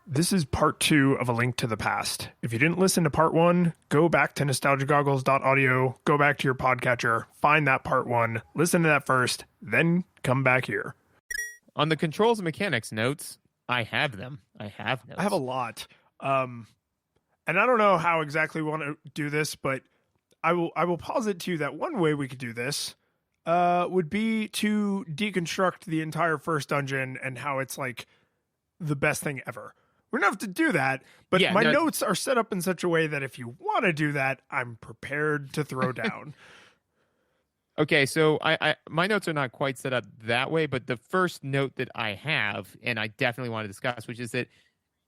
This is part 2 of A Link to the Past. If you didn't listen to part 1, go back to nostalgiagoggles.audio, go back to your podcatcher, find that part 1, listen to that first, then come back here. On the controls and mechanics notes, I have them. I have notes. I have a lot. And I don't know how exactly we want to do this, but I will posit to you that one way we could do this would be to deconstruct the entire first dungeon and how it's like the best thing ever. We don't have to do that, but my notes are set up in such a way that if you want to do that, I'm prepared to throw down. Okay, so I my notes are not quite set up that way, but the first note that I have, and I definitely want to discuss, which is that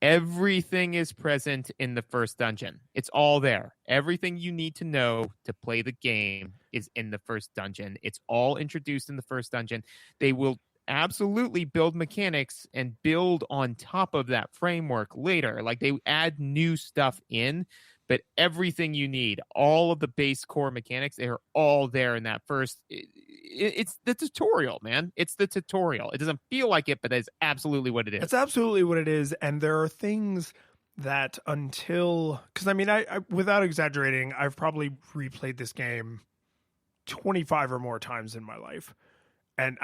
everything is present in the first dungeon. It's all there. Everything you need to know to play the game is in the first dungeon. It's all introduced in the first dungeon. They will absolutely build mechanics and build on top of that framework later. Like they add new stuff in, but everything you need, all of the base core mechanics, they're all there in that first. It's the tutorial, man. It's the tutorial. It doesn't feel like it, but it's absolutely what it is. It's absolutely what it is. And there are things that because I mean, I without exaggerating, I've probably replayed this game 25 or more times in my life. And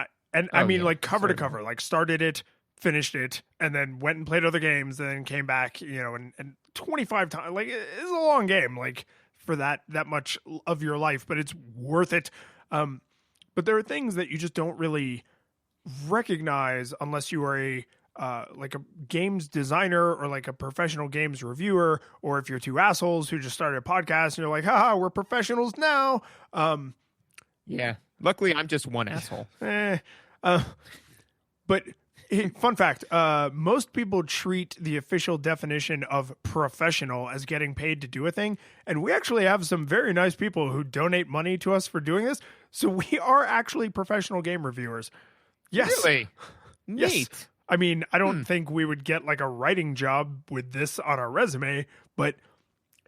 I mean, like cover to cover, like started it, finished it, and then went and played other games, and then came back, and 25 times. Like it's a long game, like for that much of your life, but it's worth it. But there are things that you just don't really recognize unless you are like a games designer or like a professional games reviewer, or if you're two assholes who just started a podcast and you're like, haha, we're professionals now. Yeah. Luckily, I'm just one asshole. But fun fact, most people treat the official definition of professional as getting paid to do a thing. And we actually have some very nice people who donate money to us for doing this. So we are actually professional game reviewers. Yes. Really? Yes. Neat. I mean, I don't think we would get like a writing job with this on our resume, but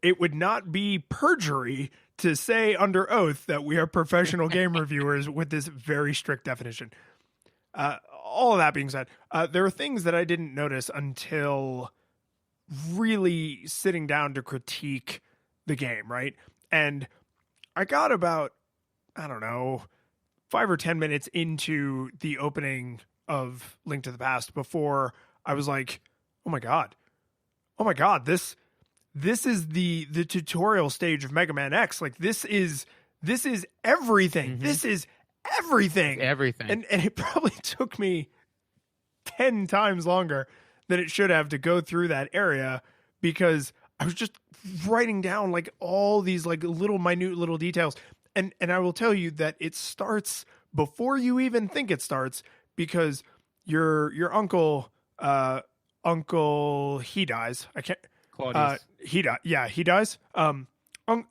it would not be perjury to say under oath that we are professional game reviewers with this very strict definition. All of that being said, there are things that I didn't notice until really sitting down to critique the game, right? And I got about, I don't know, 5 or 10 minutes into the opening of Link to the Past before I was like, oh my God, this is the tutorial stage of Mega Man X. Like this is everything. Mm-hmm. This is everything. Everything. And it probably took me 10 times longer than it should have to go through that area because I was just writing down like all these like minute little details. And I will tell you that it starts before you even think it starts because your uncle he dies. I can't Claudius. He dies.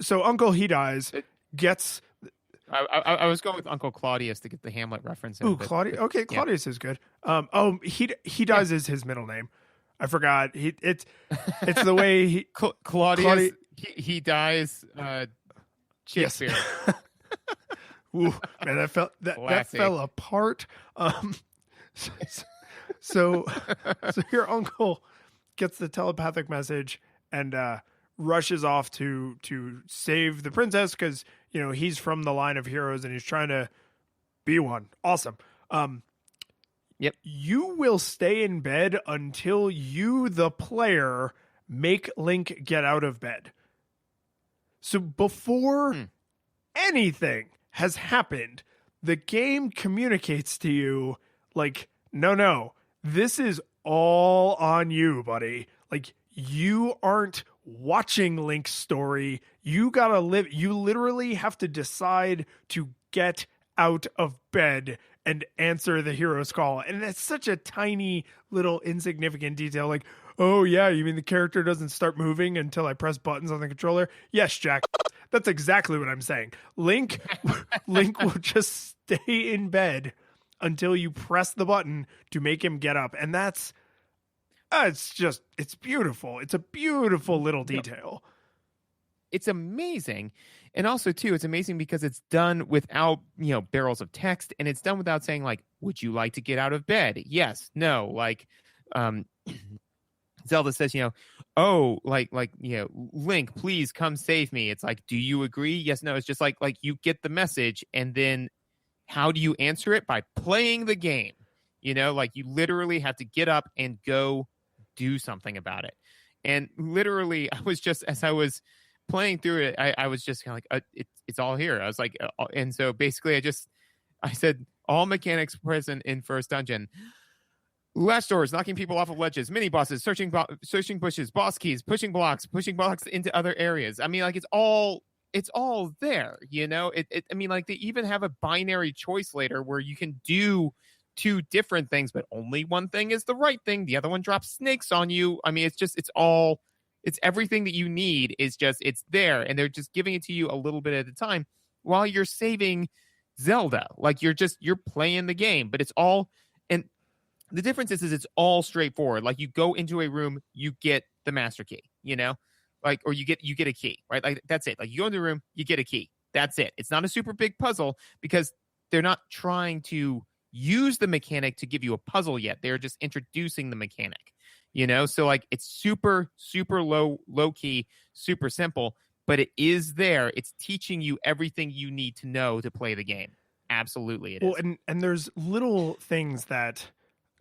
So Uncle He Dies gets. I was going with Uncle Claudius to get the Hamlet reference. Ooh, Claudius. Okay, Claudius is good. He Dies is his middle name. I forgot. It's the way he Claudius. He dies. Shakespeare. Yes. Ooh, man, that fell apart. So your uncle gets the telepathic message and rushes off to save the princess because he's from the line of heroes and he's trying to be one. Awesome. Yep. You will stay in bed until you, the player, make Link get out of bed. So before anything has happened, the game communicates to you like, no, this is all on you, buddy. Like, you aren't watching Link's story. You literally have to decide to get out of bed and answer the hero's call. And that's such a tiny little insignificant detail. Like, oh yeah, you mean the character doesn't start moving until I press buttons on the controller? Yes, Jack. That's exactly what I'm saying. Link will just stay in bed until you press the button to make him get up. And that's, it's beautiful. It's a beautiful little detail. It's amazing. And also, too, it's amazing because it's done without, barrels of text, and it's done without saying, like, would you like to get out of bed? Yes, no. Like, Zelda says, oh, Link, please come save me. It's like, do you agree? Yes, no. It's just like you get the message, and then how do you answer it? By playing the game. Like you literally have to get up and go do something about it. And literally, as I was playing through it, I was just kind of like, it's all here. I was like, and so basically I said, all mechanics present in first dungeon. Latch doors, knocking people off of ledges, mini bosses, searching bushes, boss keys, pushing blocks into other areas. I mean, like it's all there. I mean, like they even have a binary choice later where you can do two different things, but only one thing is the right thing. The other one drops snakes on you. I mean, it's everything that you need. It's there, and they're just giving it to you a little bit at a time while you're saving Zelda. Like you're playing the game, but it's all. And the difference is it's all straightforward. Like you go into a room, you get the master key, or you get a key, right? Like that's it. Like you go into the room, you get a key. That's it. It's not a super big puzzle because they're not trying to use the mechanic to give you a puzzle yet. They're just introducing the mechanic, So like it's super, super low key, super simple, but it is there. It's teaching you everything you need to know to play the game. Absolutely, it is. Well, and there's little things that,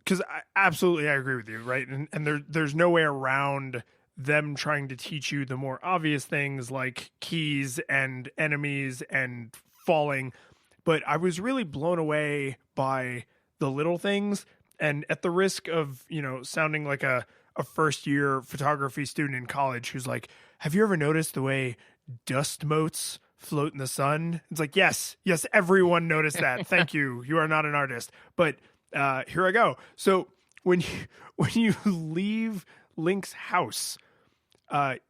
because I agree with you, right? And there's no way around them trying to teach you the more obvious things like keys and enemies and falling. But I was really blown away by the little things. And at the risk of, sounding like a first year photography student in college who's like, have you ever noticed the way dust motes float in the sun? It's like, yes, everyone noticed that. Thank you. You are not an artist. But here I go. So when you leave Link's house,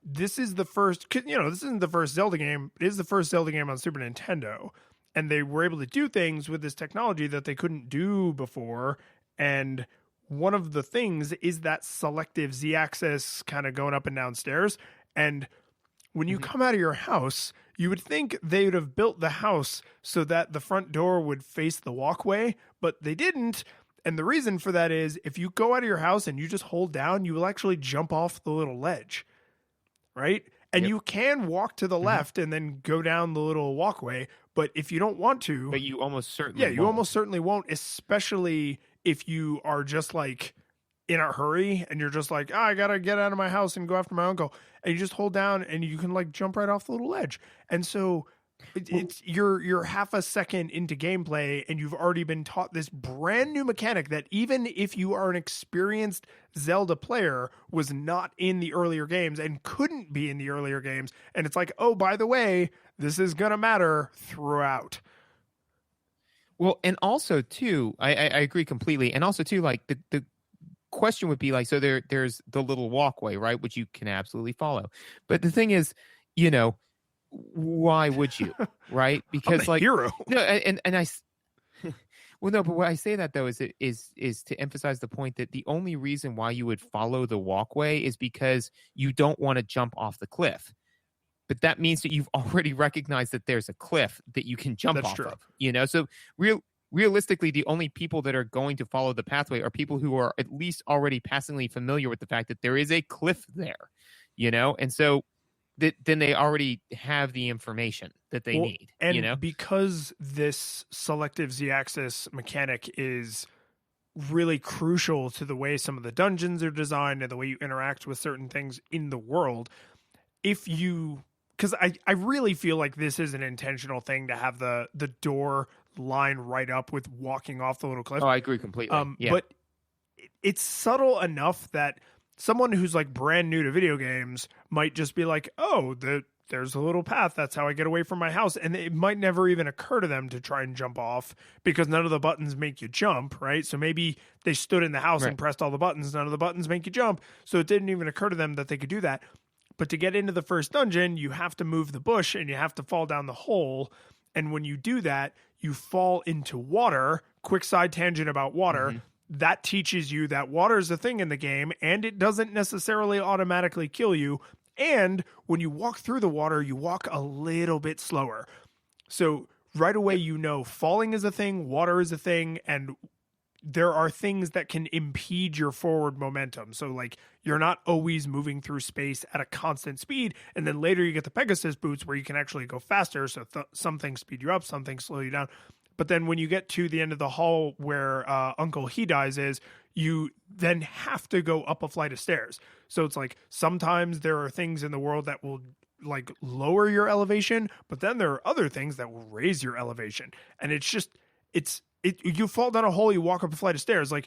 this is the first, this isn't the first Zelda game. It is the first Zelda game on Super Nintendo. And they were able to do things with this technology that they couldn't do before. And one of the things is that selective Z-axis kind of going up and down stairs. And when you come out of your house, you would think they would have built the house so that the front door would face the walkway, but they didn't. And the reason for that is if you go out of your house and you just hold down, you will actually jump off the little ledge, right? And you can walk to the left and then go down the little walkway. But if you don't want to... But you almost certainly won't. You almost certainly won't, especially if you are just like in a hurry and you're just like, I got to get out of my house and go after my uncle. And you just hold down and you can like jump right off the little ledge. And so you're half a second into gameplay and you've already been taught this brand new mechanic that even if you are an experienced Zelda player was not in the earlier games and couldn't be in the earlier games. And it's like, oh, by the way, this is going to matter throughout. Well, and also too, I agree completely. And also too, like the question would be like, so there's the little walkway, right? Which you can absolutely follow. But the thing is, why would you, right? Because like hero. No, and I well, no, but why I say that though is to emphasize the point that the only reason why you would follow the walkway is because you don't want to jump off the cliff. But that means that you've already recognized that there's a cliff that you can jump off of. So realistically, the only people that are going to follow the pathway are people who are at least already passingly familiar with the fact that there is a cliff there, and so then they already have the information that they need. And because this selective Z-axis mechanic is really crucial to the way some of the dungeons are designed and the way you interact with certain things in the world, because I really feel like this is an intentional thing to have the door line right up with walking off the little cliff. Oh, I agree completely. But it's subtle enough that someone who's like brand new to video games might just be like, oh, there's a little path. That's how I get away from my house. And it might never even occur to them to try and jump off because none of the buttons make you jump, right? So maybe they stood in the house and pressed all the buttons. None of the buttons make you jump. So it didn't even occur to them that they could do that. But to get into the first dungeon, you have to move the bush and you have to fall down the hole. And when you do that, you fall into water. Quick side tangent about water. That teaches you that water is a thing in the game and it doesn't necessarily automatically kill you. And when you walk through the water, you walk a little bit slower. So right away, falling is a thing, water is a thing. And there are things that can impede your forward momentum. So like you're not always moving through space at a constant speed, and then later you get the Pegasus boots where you can actually go faster. So some things speed you up, some things slow you down. But then when you get to the end of the hall where Uncle He Dies is, you then have to go up a flight of stairs. So it's like sometimes there are things in the world that will like lower your elevation, but then there are other things that will raise your elevation. And it's just you fall down a hole, you walk up a flight of stairs. Like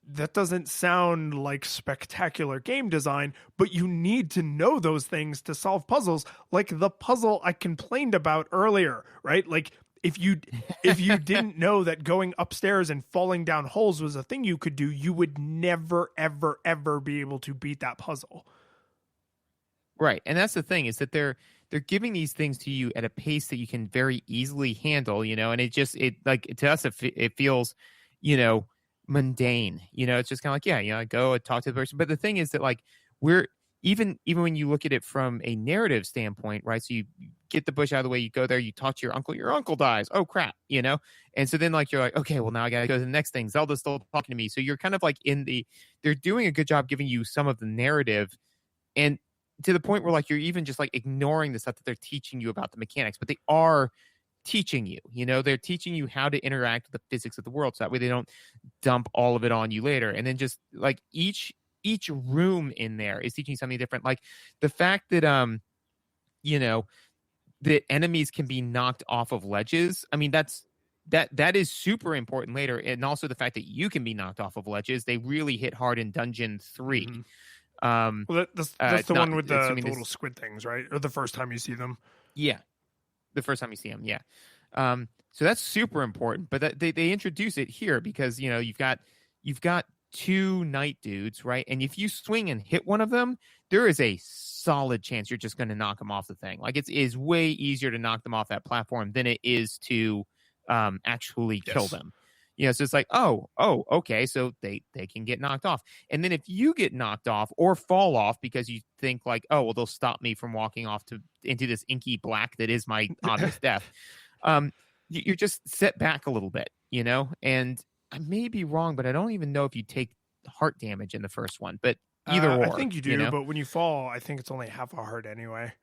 that doesn't sound like spectacular game design, but you need to know those things to solve puzzles, like the puzzle I complained about earlier, right? Like if you didn't know that going upstairs and falling down holes was a thing you could do, you would never ever ever be able to beat that puzzle. Right. And that's the thing, is that they're giving these things to you at a pace that you can very easily handle, and it like to us it feels, mundane. It's just kind of like, yeah, I go and talk to the person. But the thing is that like we're even when you look at it from a narrative standpoint, right? So you get the bush out of the way, you go there, you talk to your uncle dies. Oh crap, And so then like you're like, okay, well now I gotta go to the next thing. Zelda's still talking to me. So you're kind of like they're doing a good job giving you some of the narrative, and to the point where like you're even just like ignoring the stuff that they're teaching you about the mechanics, but they are teaching you, they're teaching you how to interact with the physics of the world. So that way they don't dump all of it on you later. And then just like each room in there is teaching something different. Like the fact that, that enemies can be knocked off of ledges. I mean, that is super important later. And also the fact that you can be knocked off of ledges. They really hit hard in Dungeon 3. Mm-hmm. Well, that's the one with the little squid things, right? Or the first time you see them. Yeah, the first time you see them. Yeah. So that's super important. But they introduce it here because you've got two night dudes, right? And if you swing and hit one of them, there is a solid chance you're just going to knock them off the thing. Like it is way easier to knock them off that platform than it is to actually kill them. So it's like, oh, okay, so they can get knocked off. And then if you get knocked off or fall off because you think like, oh, well, they'll stop me from walking off into this inky black that is my obvious death, you're just set back a little bit, And I may be wrong, but I don't even know if you take heart damage in the first one. But either or. I think you do, but when you fall, I think it's only half a heart anyway.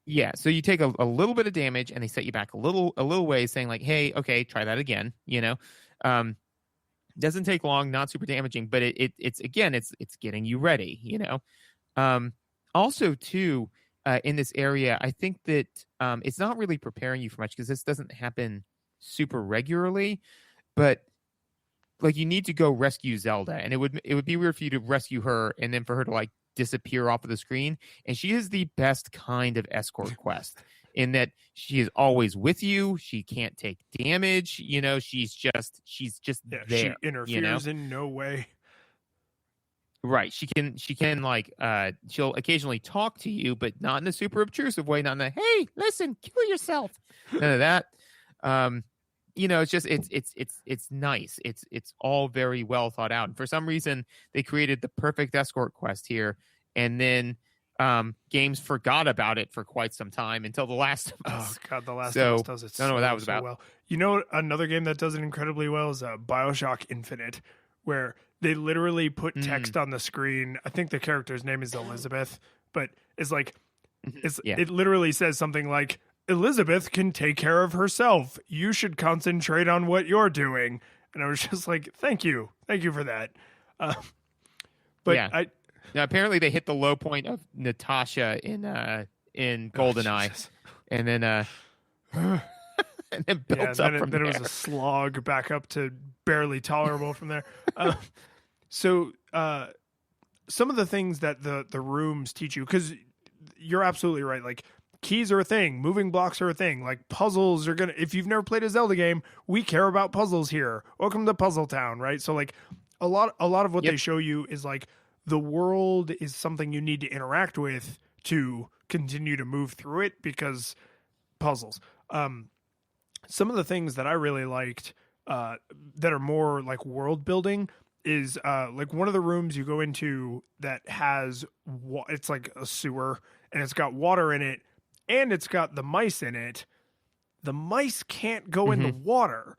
Yeah, so you take a little bit of damage, and they set you back a little ways, saying like, "Hey, okay, try that again." Doesn't take long, not super damaging, but it's getting you ready. Also, too, in this area, I think that it's not really preparing you for much because this doesn't happen super regularly, but like you need to go rescue Zelda, and it would be weird for you to rescue her and then for her to like disappear off of the screen. And she is the best kind of escort quest in that she is always with you. She can't take damage. She's just there. She interferes in no way. Right. She can like she'll occasionally talk to you, but not in a super obtrusive way. Not in a hey, listen, kill yourself. None of that. It's just it's nice. It's all very well thought out. And for some reason, they created the perfect escort quest here, and then games forgot about it for quite some time until The Last of Us. Oh God, The Last of Us does it. I don't know what that was about. Well, another game that does it incredibly well is BioShock Infinite, where they literally put text on the screen. I think the character's name is Elizabeth, but it's like it literally says something like, Elizabeth can take care of herself. You should concentrate on what you're doing. And I was just like, thank you for that. But now apparently they hit the low point of Natasha in GoldenEye, and then and then built up from there. Then it was a slog back up to barely tolerable from there. So some of the things that the rooms teach you, because you're absolutely right. Like keys are a thing, moving blocks are a thing. Like puzzles are if you've never played a Zelda game, we care about puzzles here. Welcome to Puzzle Town, right? So like a lot of what they show you is like the world is something you need to interact with to continue to move through it because puzzles. Some of the things that I really liked that are more like world building is like one of the rooms you go into that has it's like a sewer and it's got water in it and it's got the mice in it. The mice can't go in the water.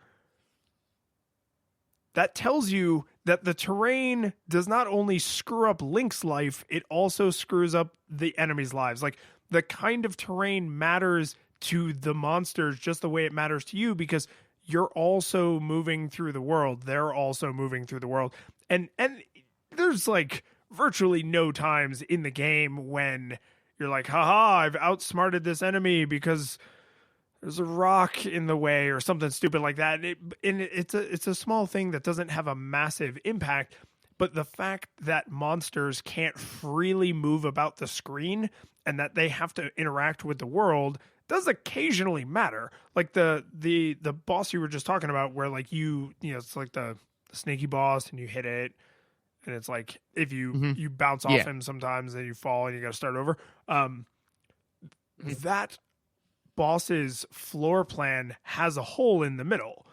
that tells you that the terrain does not only screw up Link's life, it also screws up the enemy's lives. Like, the kind of terrain matters to the monsters just the way it matters to you, because you're also moving through the world. They're also moving through the world. And there's like virtually no times in the game when you're like, haha, I've outsmarted this enemy because there's a rock in the way or something stupid like that. It's a small thing that doesn't have a massive impact, but the fact that monsters can't freely move about the screen and that they have to interact with the world does occasionally matter. Like the boss you were just talking about, where like it's like the snaky boss and you hit it, and it's like if you bounce off him sometimes, then you fall and you got to start over. That boss's floor plan has a hole in the middle.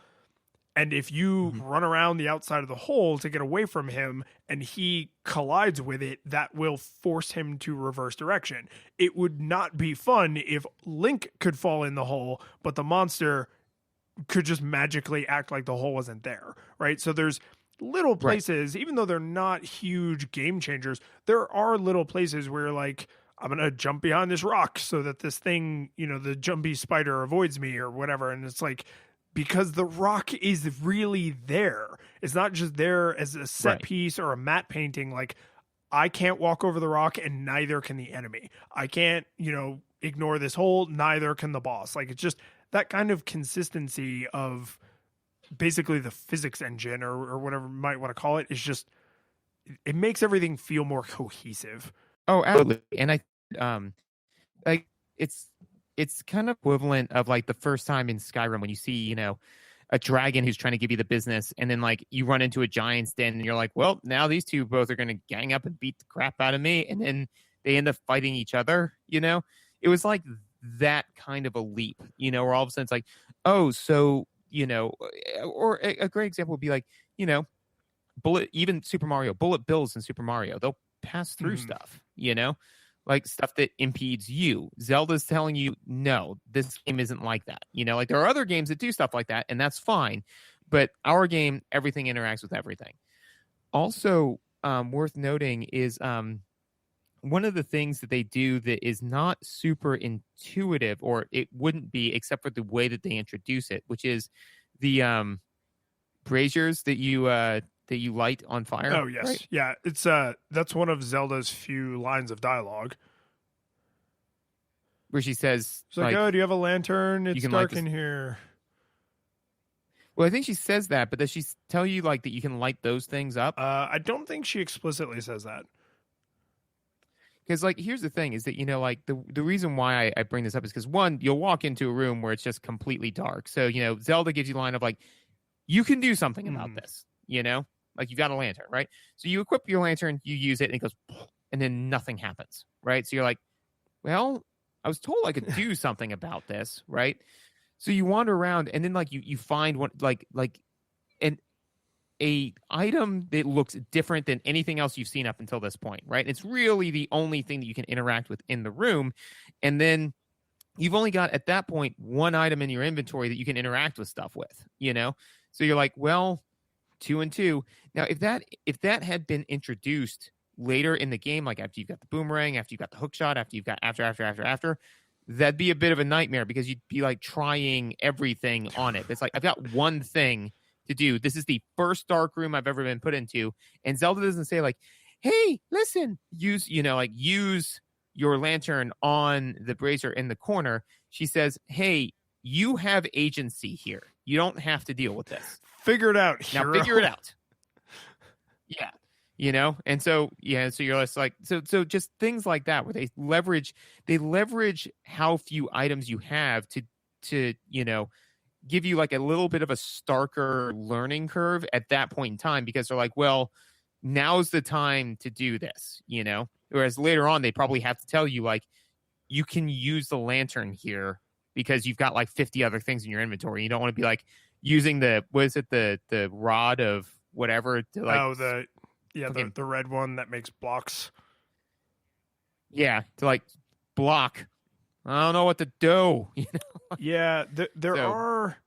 And if you run around the outside of the hole to get away from him and he collides with it, that will force him to reverse direction. It would not be fun if Link could fall in the hole, but the monster could just magically act like the hole wasn't there, right? So there's little places, even though they're not huge game changers, there are little places where like, I'm going to jump behind this rock so that this thing, the jumpy spider avoids me or whatever. And it's like, because the rock is really there. It's not just there as a set piece or a matte painting. Like, I can't walk over the rock and neither can the enemy. I can't, ignore this hole. Neither can the boss. Like, it's just that kind of consistency of basically the physics engine or whatever you might want to call it. Is just, it makes everything feel more cohesive. Oh, absolutely. And like it's kind of equivalent of like the first time in Skyrim when you see, a dragon who's trying to give you the business, and then like you run into a giant's den and you're like, well, now these two both are going to gang up and beat the crap out of me, and then they end up fighting each other. It was like that kind of a leap, where all of a sudden it's like, oh, so or a great example would be like, even Super Mario, bullet bills in Super Mario, they'll pass through stuff, like stuff that impedes you. Zelda's telling you, no, this game isn't like that. Like there are other games that do stuff like that, and that's fine. But our game, everything interacts with everything. Also, worth noting is one of the things that they do that is not super intuitive, or it wouldn't be except for the way that they introduce it, which is the braziers that you light on fire. Oh yes, right? Yeah. It's that's one of Zelda's few lines of dialogue where she says, "It's like, oh, do you have a lantern? It's dark in here." Well, I think she says that, but does she tell you like that you can light those things up? I don't think she explicitly says that. Because like, here's the thing: is that like the reason why I bring this up is because one, you'll walk into a room where it's just completely dark. So Zelda gives you a line of like, you can do something about this. Like you've got a lantern, right? So you equip your lantern, you use it, and it goes, and then nothing happens, right? So you're like, well, I was told I could do something about this, right? So you wander around, and then like you find one like a item that looks different than anything else you've seen up until this point, right? It's really the only thing that you can interact with in the room, and then you've only got at that point one item in your inventory that you can interact with stuff with, So you're like, well, 2 and 2. Now, if that had been introduced later in the game, like after you've got the boomerang, after you've got the hook shot, after you've got after, that'd be a bit of a nightmare because you'd be like trying everything on it. It's like, I've got one thing to do. This is the first dark room I've ever been put into. And Zelda doesn't say like, hey, listen, use your lantern on the brazier in the corner. She says, hey, you have agency here. You don't have to deal with this. Figure it out, hero. Now figure it out. Yeah. And so you're just like, so just things like that where they leverage how few items you have to give you like a little bit of a starker learning curve at that point in time, because they're like, well, now's the time to do this, whereas later on they probably have to tell you like, you can use the lantern here because you've got like 50 other things in your inventory. You don't want to be like using the rod of whatever to like the red one that makes blocks. Yeah, to like block. I don't know what to do. Yeah, there are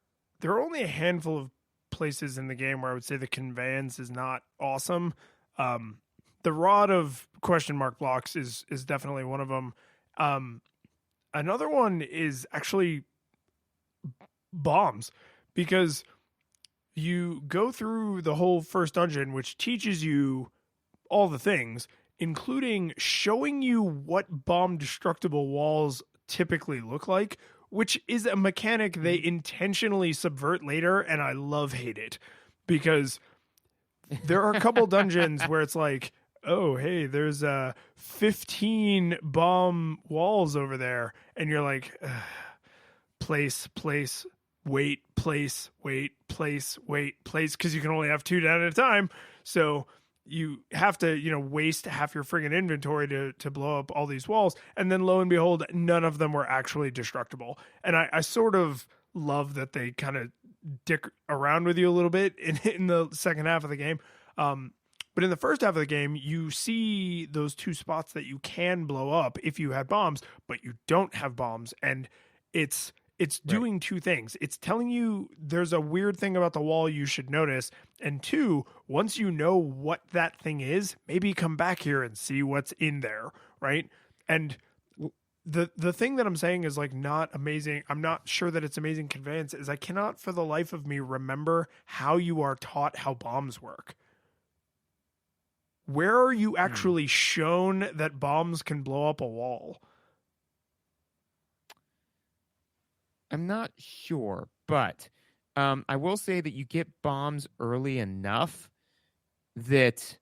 only a handful of places in the game where I would say the conveyance is not awesome. The rod of question mark blocks is definitely one of them. Another one is actually bombs, because you go through the whole first dungeon, which teaches you all the things, including showing you what bomb destructible walls typically look like, which is a mechanic they intentionally subvert later, and I love hate it, because there are a couple dungeons where it's like, oh, hey, there's 15 bomb walls over there, and you're like, place, wait, place, wait, place, wait, place, because you can only have 2 down at a time. So you have to, waste half your friggin' inventory to blow up all these walls. And then lo and behold, none of them were actually destructible. And I sort of love that they kind of dick around with you a little bit in the second half of the game. But in the first half of the game, you see those 2 spots that you can blow up if you had bombs, but you don't have bombs. And it's doing right. 2 things. It's telling you there's a weird thing about the wall you should notice. And 2, once you know what that thing is, maybe come back here and see what's in there, right? And the thing that I'm saying is like not amazing. I'm not sure that it's amazing conveyance, is I cannot for the life of me remember how you are taught how bombs work. Where are you actually shown that bombs can blow up a wall? I'm not sure, but I will say that you get bombs early enough that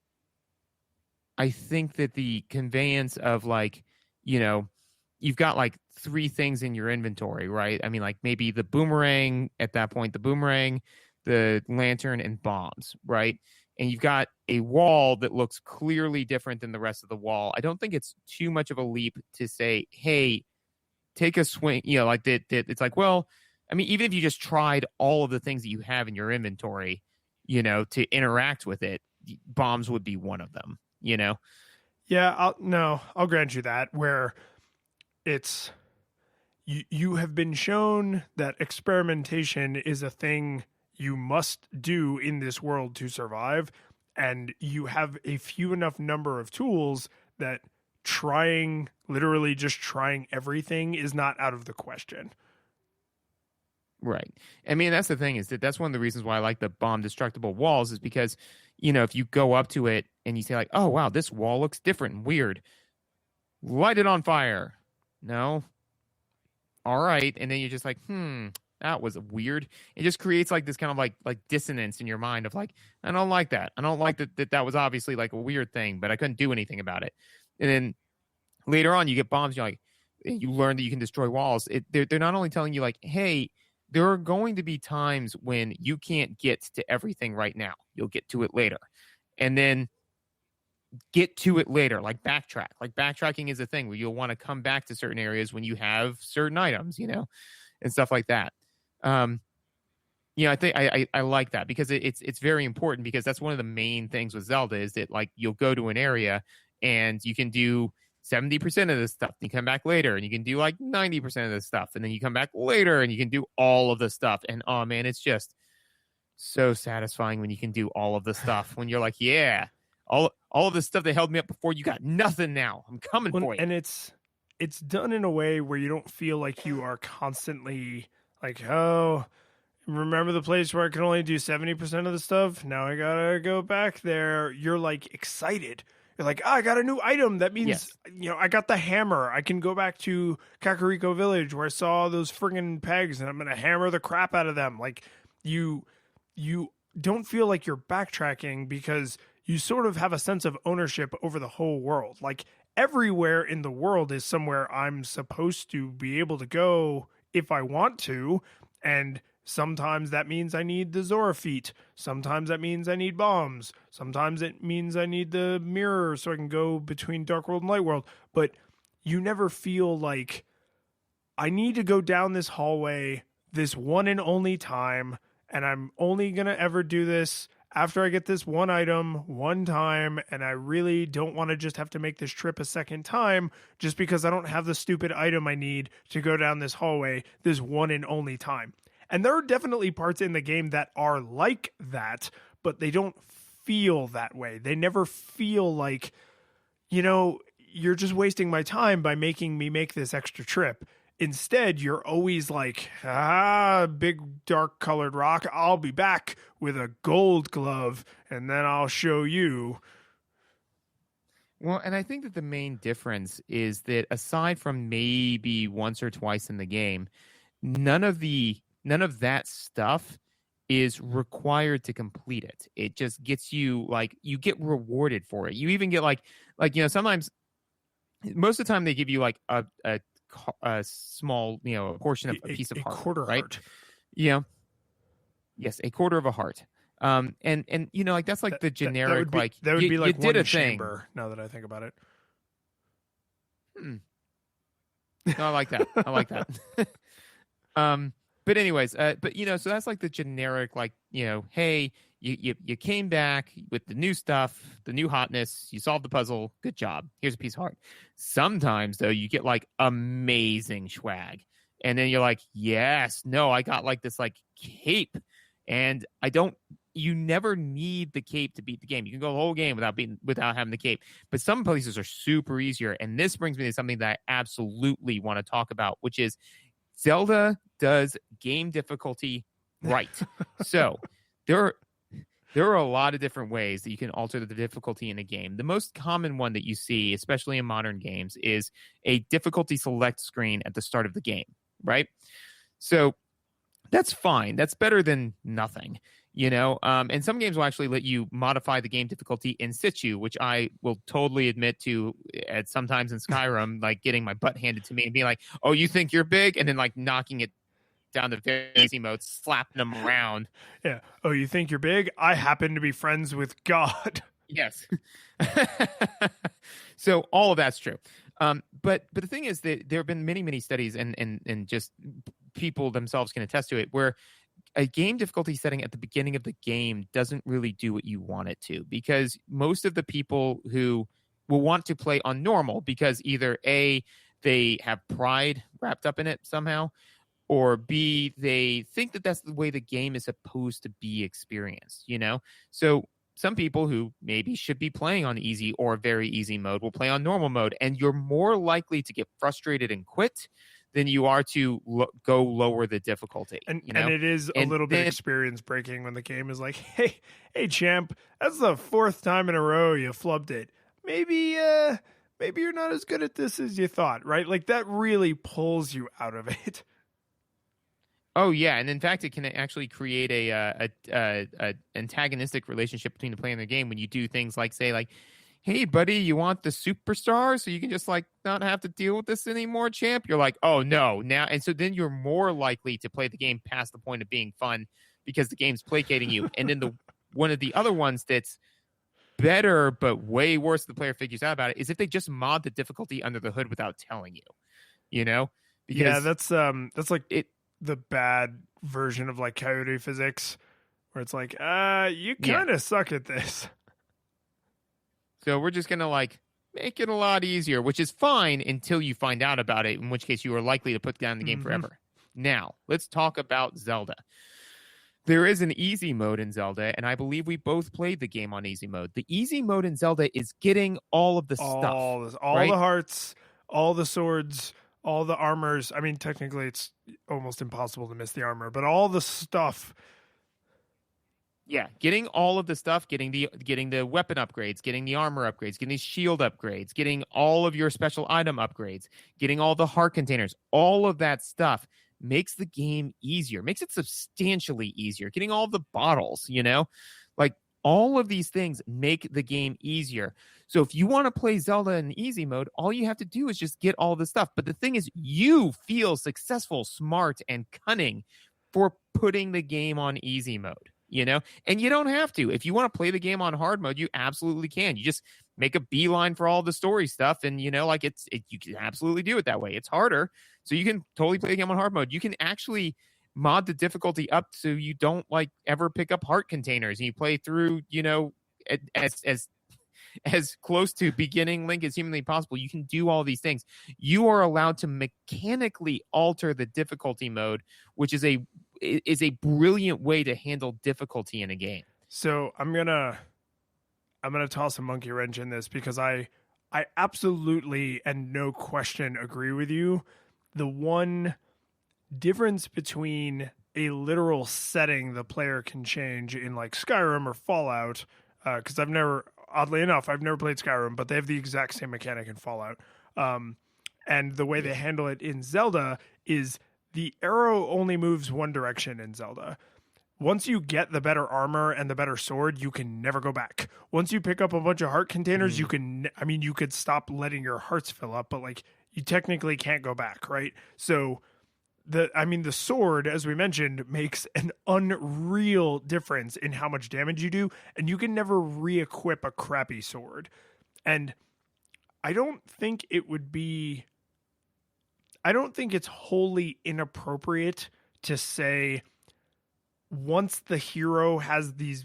I think that the conveyance of you've got like 3 things in your inventory, right? I mean, like maybe the boomerang at that point, the lantern, and bombs, right? And you've got a wall that looks clearly different than the rest of the wall. I don't think it's too much of a leap to say, hey, take a swing, like that. It's like, well, I mean, even if you just tried all of the things that you have in your inventory, to interact with it, bombs would be one of them, Yeah, I'll grant you that, where it's, you have been shown that experimentation is a thing you must do in this world to survive, and you have a few enough number of tools that literally just trying everything is not out of the question. Right. I mean, that's the thing, is that's one of the reasons why I like the bomb destructible walls, is because, if you go up to it and you say like, oh, wow, this wall looks different and weird, light it on fire. No. All right. And then you're just like, that was weird. It just creates like this kind of like dissonance in your mind of like, I don't like that. I don't like that was obviously like a weird thing, but I couldn't do anything about it. And then later on, you get bombs. You're like, you learn that you can destroy walls. They're not only telling you like, hey, there are going to be times when you can't get to everything right now. You'll get to it later. And then get to it later, like backtrack. Like backtracking is a thing where you'll want to come back to certain areas when you have certain items, and stuff like that. I think I like that, because it's very important, because that's one of the main things with Zelda, is that like you'll go to an area and you can do 70% of this stuff, and you come back later and you can do like 90% of this stuff, and then you come back later and you can do all of the stuff. And oh man, it's just so satisfying when you can do all of the stuff, when you're like, yeah, all of the stuff that held me up before, you got nothing now. I'm coming for you. And it's done in a way where you don't feel like you are constantly like, oh, remember the place where I can only do 70% of the stuff? Now I gotta go back there. You're like excited. You're like, I got a new item. That means, I got the hammer. I can go back to Kakariko Village where I saw those friggin' pegs, and I'm going to hammer the crap out of them. Like, you don't feel like you're backtracking, because you sort of have a sense of ownership over the whole world. Like, everywhere in the world is somewhere I'm supposed to be able to go if I want to, and sometimes that means I need the Zora feet. Sometimes that means I need bombs. Sometimes it means I need the mirror so I can go between Dark World and Light World. But you never feel like, I need to go down this hallway this one and only time, and I'm only going to ever do this after I get this one item one time, and I really don't want to just have to make this trip a second time just because I don't have the stupid item I need to go down this hallway this one and only time. And there are definitely parts in the game that are like that, but they don't feel that way. They never feel like, you're just wasting my time by making me make this extra trip. Instead, you're always like, big dark colored rock. I'll be back with a gold glove and then I'll show you. Well, and I think that the main difference is that aside from maybe once or twice in the game, none of that stuff is required to complete it. It just gets you you get rewarded for it. You even get sometimes, most of the time they give you a small, a portion of a piece of heart, quarter right? heart. Yeah. Yes, a quarter of a heart. And that's the generic, that would be like you did one a thing. chamber, now that I think about it. No, I like that. I like that. But anyways, so that's the generic, hey, you came back with the new stuff, the new hotness, you solved the puzzle, good job. Here's a piece of heart. Sometimes though, you get amazing swag. And then you're like, yes, no, I got this cape. And you never need the cape to beat the game. You can go the whole game without having the cape. But some places are super easier. And this brings me to something that I absolutely want to talk about, which is Zelda does game difficulty right. So there are a lot of different ways that you can alter the difficulty in a game. The most common one that you see, especially in modern games, is a difficulty select screen at the start of the game, right? So that's fine. That's better than nothing, and some games will actually let you modify the game difficulty in situ, which I will totally admit to at sometimes in Skyrim, getting my butt handed to me and being like, oh, you think you're big? And then knocking it down to very easy mode, slapping them around. Yeah. Oh, you think you're big? I happen to be friends with God. Yes. So all of that's true. But the thing is that there have been many, many studies and just people themselves can attest to it, where a game difficulty setting at the beginning of the game doesn't really do what you want it to, because most of the people who will want to play on normal because either A, they have pride wrapped up in it somehow, or B, they think that that's the way the game is supposed to be experienced, So some people who maybe should be playing on easy or very easy mode will play on normal mode, and you're more likely to get frustrated and quit than you are to go lower the difficulty. And it is a little bit experience breaking when the game is like, hey, champ, that's the 4th time in a row you flubbed it. Maybe you're not as good at this as you thought, right? That really pulls you out of it. Oh yeah, and in fact, it can actually create a antagonistic relationship between the player and the game when you do things say, hey buddy, you want the superstar so you can just not have to deal with this anymore, champ? You're like, oh no, now, and so then you're more likely to play the game past the point of being fun because the game's placating you. And then one of the other ones that's better but way worse, the player figures out about it, is if they just mod the difficulty under the hood without telling you. Because that's the bad version of coyote physics, where it's you kind of suck at this. So we're just going to make it a lot easier, which is fine until you find out about it, in which case you are likely to put down the game forever. Now, let's talk about Zelda. There is an easy mode in Zelda, and I believe we both played the game on easy mode. The easy mode in Zelda is getting all of the stuff. All the hearts, all the swords, all the armors. I mean, technically it's almost impossible to miss the armor, but all the stuff. Yeah, getting all of the stuff, getting the weapon upgrades, getting the armor upgrades, getting the shield upgrades, getting all of your special item upgrades, getting all the heart containers, all of that stuff makes the game easier, makes it substantially easier. Getting all the bottles, all of these things make the game easier. So if you want to play Zelda in easy mode, all you have to do is just get all the stuff. But the thing is, you feel successful, smart, and cunning for putting the game on easy mode. And you don't have to. If you want to play the game on hard mode, you absolutely can. You just make a beeline for all the story stuff, and you can absolutely do it that way. It's harder, so you can totally play the game on hard mode. You can actually mod the difficulty up so you don't ever pick up heart containers, and you play through as close to beginning Link as humanly possible. You can do all these things. You are allowed to mechanically alter the difficulty mode, which is is a brilliant way to handle difficulty in a game. So I'm gonna toss a monkey wrench in this because I absolutely and no question agree with you. The one difference between a literal setting the player can change in like Skyrim or Fallout, because oddly enough, I've never played Skyrim, but they have the exact same mechanic in Fallout. And the way they handle it in Zelda is the arrow only moves one direction in Zelda. Once you get the better armor and the better sword, you can never go back. Once you pick up a bunch of heart containers, you could stop letting your hearts fill up, but like you technically can't go back, right? So the sword, as we mentioned, makes an unreal difference in how much damage you do, and you can never re-equip a crappy sword. And I don't think it's wholly inappropriate to say once the hero has these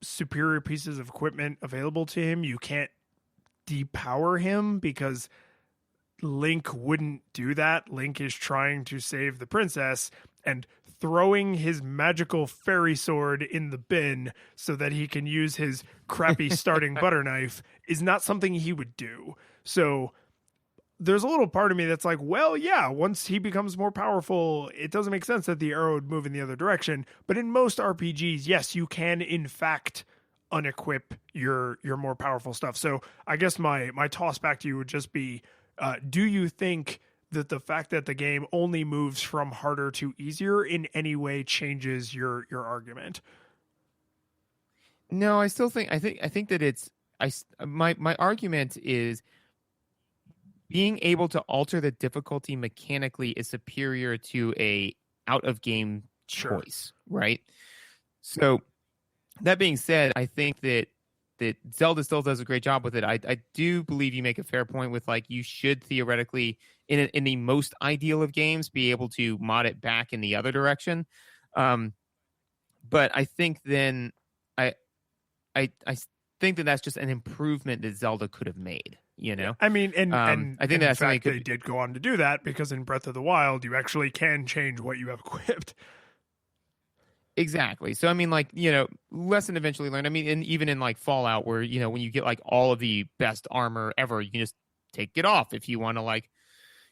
superior pieces of equipment available to him, you can't depower him, because Link wouldn't do that. Link is trying to save the princess, and throwing his magical fairy sword in the bin so that he can use his crappy starting butter knife is not something he would do. So there's a little part of me that's like, well, yeah, once he becomes more powerful, it doesn't make sense that the arrow would move in the other direction. But in most RPGs, yes, you can in fact unequip your more powerful stuff. So I guess my toss back to you would just be, do you think that the fact that the game only moves from harder to easier in any way changes your argument? No, I think that it's my argument is being able to alter the difficulty mechanically is superior to a out of game choice, right? So that being said, I think that Zelda still does a great job with it. I do believe you make a fair point with like you should theoretically in the most ideal of games be able to mod it back in the other direction. But I think then I think that that's just an improvement that Zelda could have made. You know, I mean, and I think that's something they did go on to do that, because in Breath of the Wild, you actually can change what you have equipped. Exactly. So, I mean, like, you know, lesson eventually learned. I mean, and even in like Fallout, where, you know, when you get like all of the best armor ever, you can just take it off if you want to, like,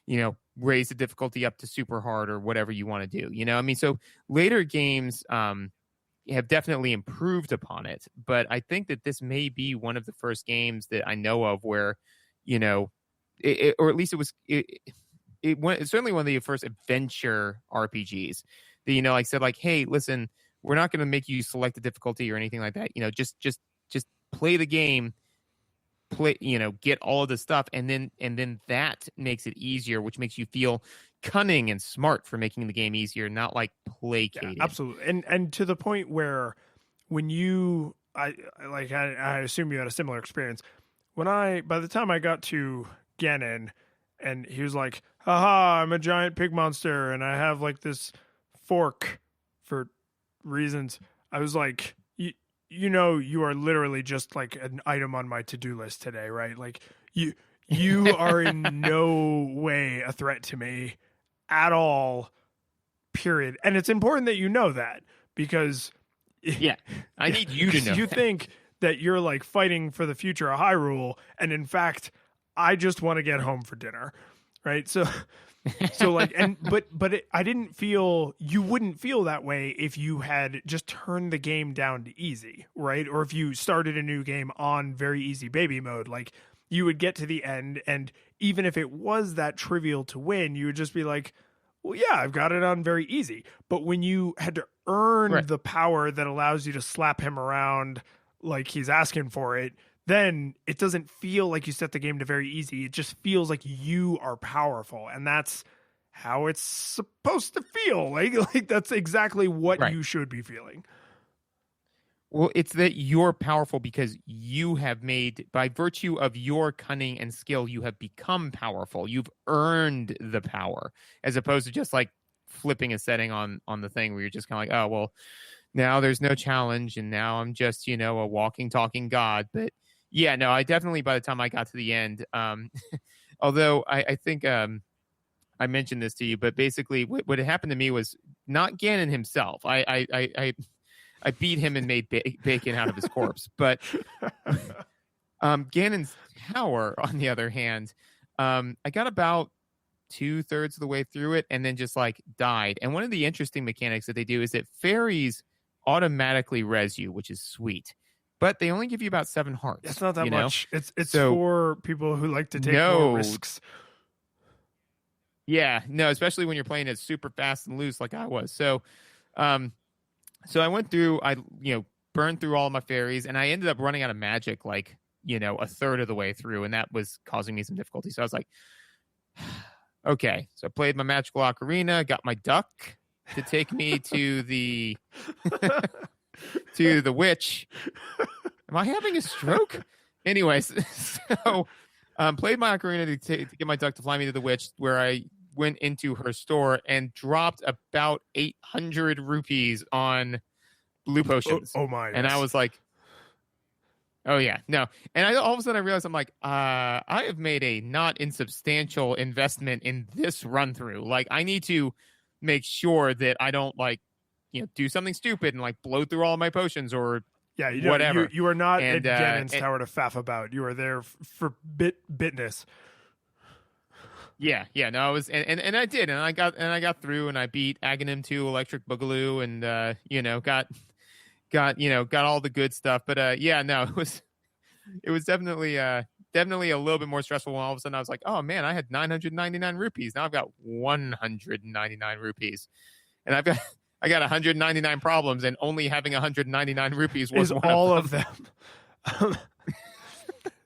you know, raise the difficulty up to super hard or whatever you want to do. You know, I mean, so later games have definitely improved upon it. But I think that this may be one of the first games that I know of where, you know, or at least it's certainly one of the first adventure RPGs that, you know, like said, like, hey, listen, we're not going to make you select the difficulty or anything like that. You know, just play the game, you know, get all of the stuff. And then that makes it easier, which makes you feel cunning and smart for making the game easier, not like placated. Yeah, absolutely. And to the point where when I assume you had a similar experience. By the time I got to Ganon and he was like, haha, I'm a giant pig monster and I have like this fork for reasons, I was like, you know, you are literally just like an item on my to-do list today, right? Like you are in no way a threat to me at all, period. And it's important that you know that, because yeah, I need you to know. You think that you're like fighting for the future of Hyrule, and in fact, I just want to get home for dinner, right? So like, I didn't feel, you wouldn't feel that way if you had just turned the game down to easy, right? Or if you started a new game on very easy baby mode, like you would get to the end, and even if it was that trivial to win, you would just be like, well, yeah, I've got it on very easy. But when you had to earn the power that allows you to slap him around like he's asking for it, then it doesn't feel like you set the game to very easy. It just feels like you are powerful, and that's how it's supposed to feel. Like that's exactly what you should be feeling. Well, it's that you're powerful because you have made, by virtue of your cunning and skill, you have become powerful. You've earned the power, as opposed to just like flipping a setting on the thing where you're just kind of like, oh, well, now there's no challenge, and now I'm just, you know, a walking, talking god. But yeah, no, I definitely, by the time I got to the end, although I think I mentioned this to you, but basically what had happened to me was not Ganon himself. I beat him and made bacon out of his corpse. But Ganon's tower, on the other hand, I got about 2/3 of the way through it and then just like died. And one of the interesting mechanics that they do is that fairies automatically res you, which is sweet. But they only give you about 7 hearts. It's not that much. It's so, for people who like to take more risks. Yeah, no, especially when you're playing it super fast and loose like I was. So I went through, burned through all of my fairies, and I ended up running out of magic like, 1/3 of the way through, and that was causing me some difficulty. So I was like, okay. So I played my magical ocarina, got my duck to take me to the to the witch. Am I having a stroke? Anyways, so played my ocarina to get my duck to fly me to the witch, where I went into her store and dropped about 800 rupees on blue potions. Oh my! And I was like, oh yeah, no. And all of a sudden I realized I'm like, I have made a not insubstantial investment in this run through. Like, I need to make sure that I don't do something stupid and like blow through all of my potions or whatever. You are not at Ganon's tower to faff about. You are there for bitness. Yeah, no, I was, and I did, and I got through, and I beat Aghanim 2 Electric Boogaloo, and got all the good stuff. But no, it was definitely a little bit more stressful when all of a sudden I was like, oh man, I had 999 rupees. Now I've got 199 rupees, and I got 199 problems, and only having 199 rupees was one all of them.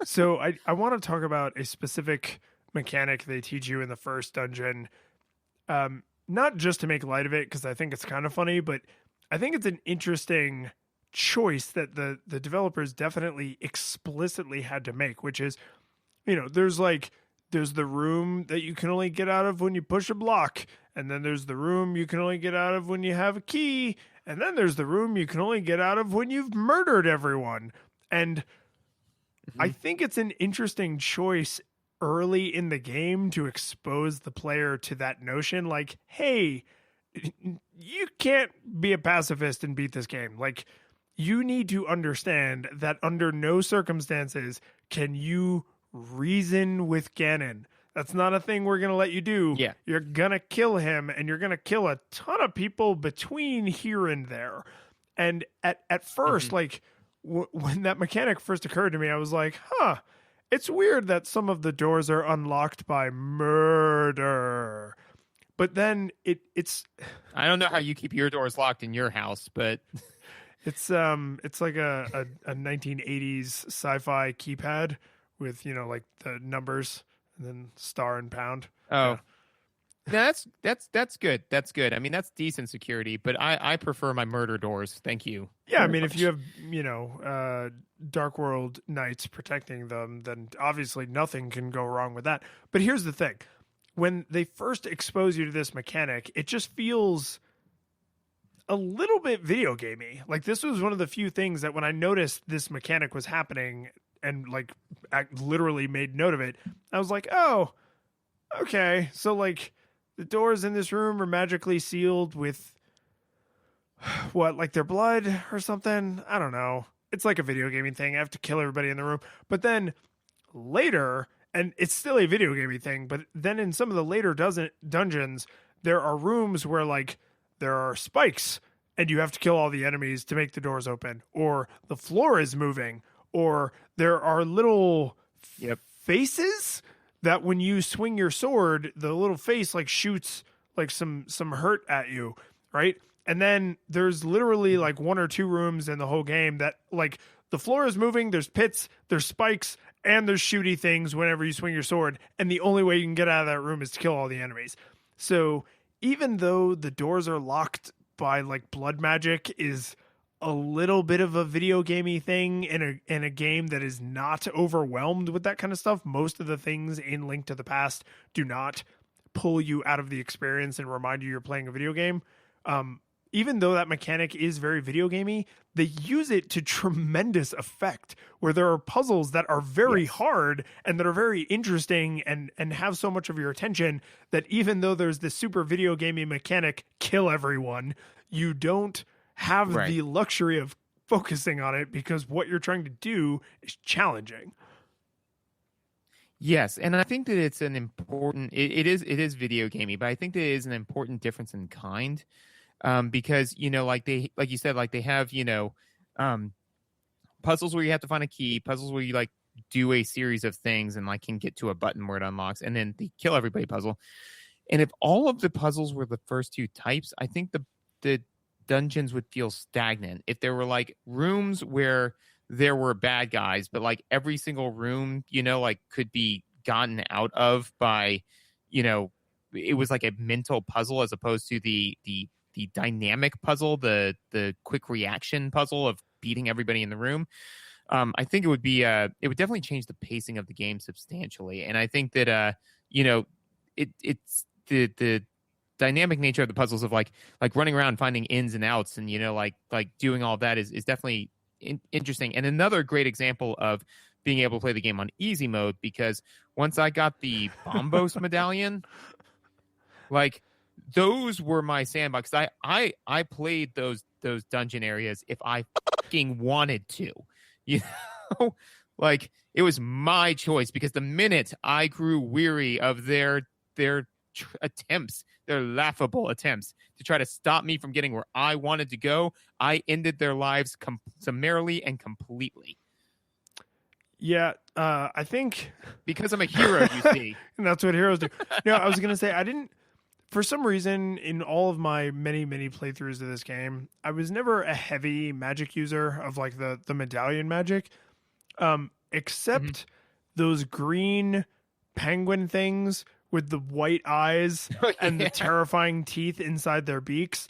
So I want to talk about a specific mechanic they teach you in the first dungeon, not just to make light of it because I think it's kind of funny, but I think it's an interesting choice that the developers definitely explicitly had to make, which is, there's the room that you can only get out of when you push a block, and then there's the room you can only get out of when you have a key, and then there's the room you can only get out of when you've murdered everyone. And I think it's an interesting choice early in the game to expose the player to that notion, like, hey, you can't be a pacifist and beat this game. Like, you need to understand that under no circumstances can you reason with Ganon. That's not a thing we're going to let you do. Yeah. You're going to kill him, and you're going to kill a ton of people between here and there. And at first, like, when that mechanic first occurred to me, I was like, it's weird that some of the doors are unlocked by murder. But then it's I don't know how you keep your doors locked in your house, but it's like a 1980s sci-fi keypad with, like the numbers and then star and pound. Oh. No, that's good. That's good. I mean, that's decent security, but I prefer my murder doors. Thank you. Yeah, I mean, if you have, Dark World Knights protecting them, then obviously nothing can go wrong with that. But here's the thing. When they first expose you to this mechanic, it just feels a little bit video gamey. Like, this was one of the few things that when I noticed this mechanic was happening and like I literally made note of it, I was like, oh, okay. So like the doors in this room are magically sealed with what, like their blood or something? I don't know. It's like a video gaming thing. I have to kill everybody in the room. But then later, and it's still a video gaming thing, but then in some of the later dungeons, there are rooms where like there are spikes and you have to kill all the enemies to make the doors open, or the floor is moving, or there are little faces that when you swing your sword, the little face like shoots like some hurt at you, right? And then there's literally like 1 or 2 rooms in the whole game that like the floor is moving, there's pits, there's spikes, and there's shooty things whenever you swing your sword. And the only way you can get out of that room is to kill all the enemies. So even though the doors are locked by like blood magic is a little bit of a video gamey thing in a game that is not overwhelmed with that kind of stuff, most of the things in Link to the Past do not pull you out of the experience and remind you you're playing a video game. even though that mechanic is very video gamey, they use it to tremendous effect where there are puzzles that are very Yes. hard and that are very interesting and have so much of your attention that even though there's this super video gamey mechanic, kill everyone, you don't have Right. the luxury of focusing on it because what you're trying to do is challenging. Yes, and I think that it's an important. It is video gamey, but I think that it is an important difference in kind, because like you said, like they have um, puzzles where you have to find a key, puzzles where you like do a series of things and like can get to a button where it unlocks, and then the kill everybody puzzle. And if all of the puzzles were the first two types, I think the dungeons would feel stagnant. If there were like rooms where there were bad guys, but like every single room, like could be gotten out of by, it was like a mental puzzle as opposed to the dynamic puzzle, the quick reaction puzzle of beating everybody in the room. I think it would definitely change the pacing of the game substantially. And I think that, it's the dynamic nature of the puzzles of like running around finding ins and outs and, like doing all that is definitely interesting. And another great example of being able to play the game on easy mode, because once I got the Bombos medallion, like those were my sandbox. I played those dungeon areas if I fucking wanted to, like it was my choice, because the minute I grew weary of their attempts, their laughable attempts to try to stop me from getting where I wanted to go, I ended their lives summarily and completely. Yeah, I think because I'm a hero, you see. and that's what heroes do. No, I was gonna say I didn't. For some reason, in all of my many playthroughs of this game, I was never a heavy magic user of like the medallion magic, except those green penguin things with the white eyes and the terrifying teeth inside their beaks.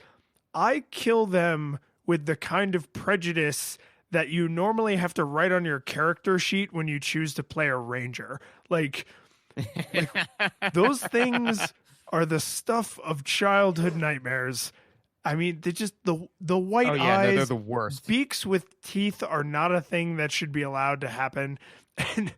I kill them with the kind of prejudice that you normally have to write on your character sheet when you choose to play a ranger. Like those things are the stuff of childhood nightmares. I mean, they just the white eyes, they're the worst. Beaks with teeth are not a thing that should be allowed to happen. And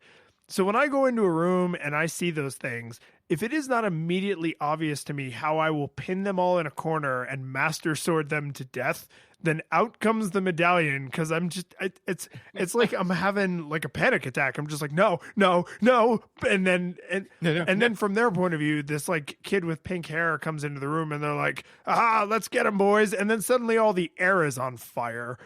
so when I go into a room and I see those things, if it is not immediately obvious to me how I will pin them all in a corner and master sword them to death, then out comes the medallion, because I'm just it's like I'm having like a panic attack. I'm just like no, and then then from their point of view, this like kid with pink hair comes into the room and they're like, let's get him, boys, and then suddenly all the air is on fire.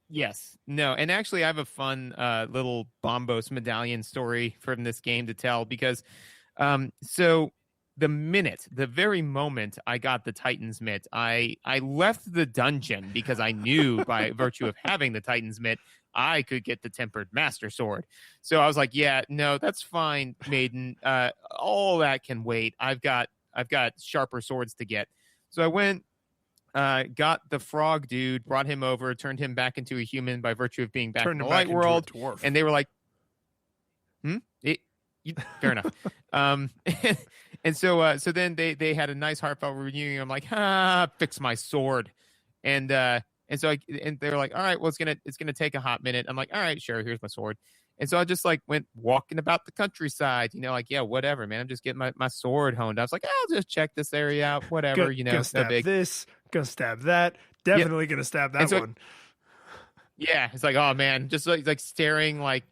Yes. No. And actually, I have a fun little Bombos medallion story from this game to tell, because so the very moment I got the Titan's Mitt, I left the dungeon because I knew by virtue of having the Titan's Mitt, I could get the Tempered Master Sword. So I was like, yeah, no, that's fine, maiden. All that can wait. I've got sharper swords to get. So I went, got the frog dude, brought him over, turned him back into a human by virtue of being back in the light world. And they were like, fair enough. And so then they had a nice heartfelt reunion. I'm like, fix my sword. And so they were like, all right, well, it's gonna take a hot minute. I'm like, all right, sure, here's my sword. And so I just like went walking about the countryside, like, yeah, whatever, man. I'm just getting my sword honed. I was like, I'll just check this area out, whatever, Gonna stab no big. This, gonna stab that, definitely gonna stab that one. Yeah, it's like, oh man, just like staring like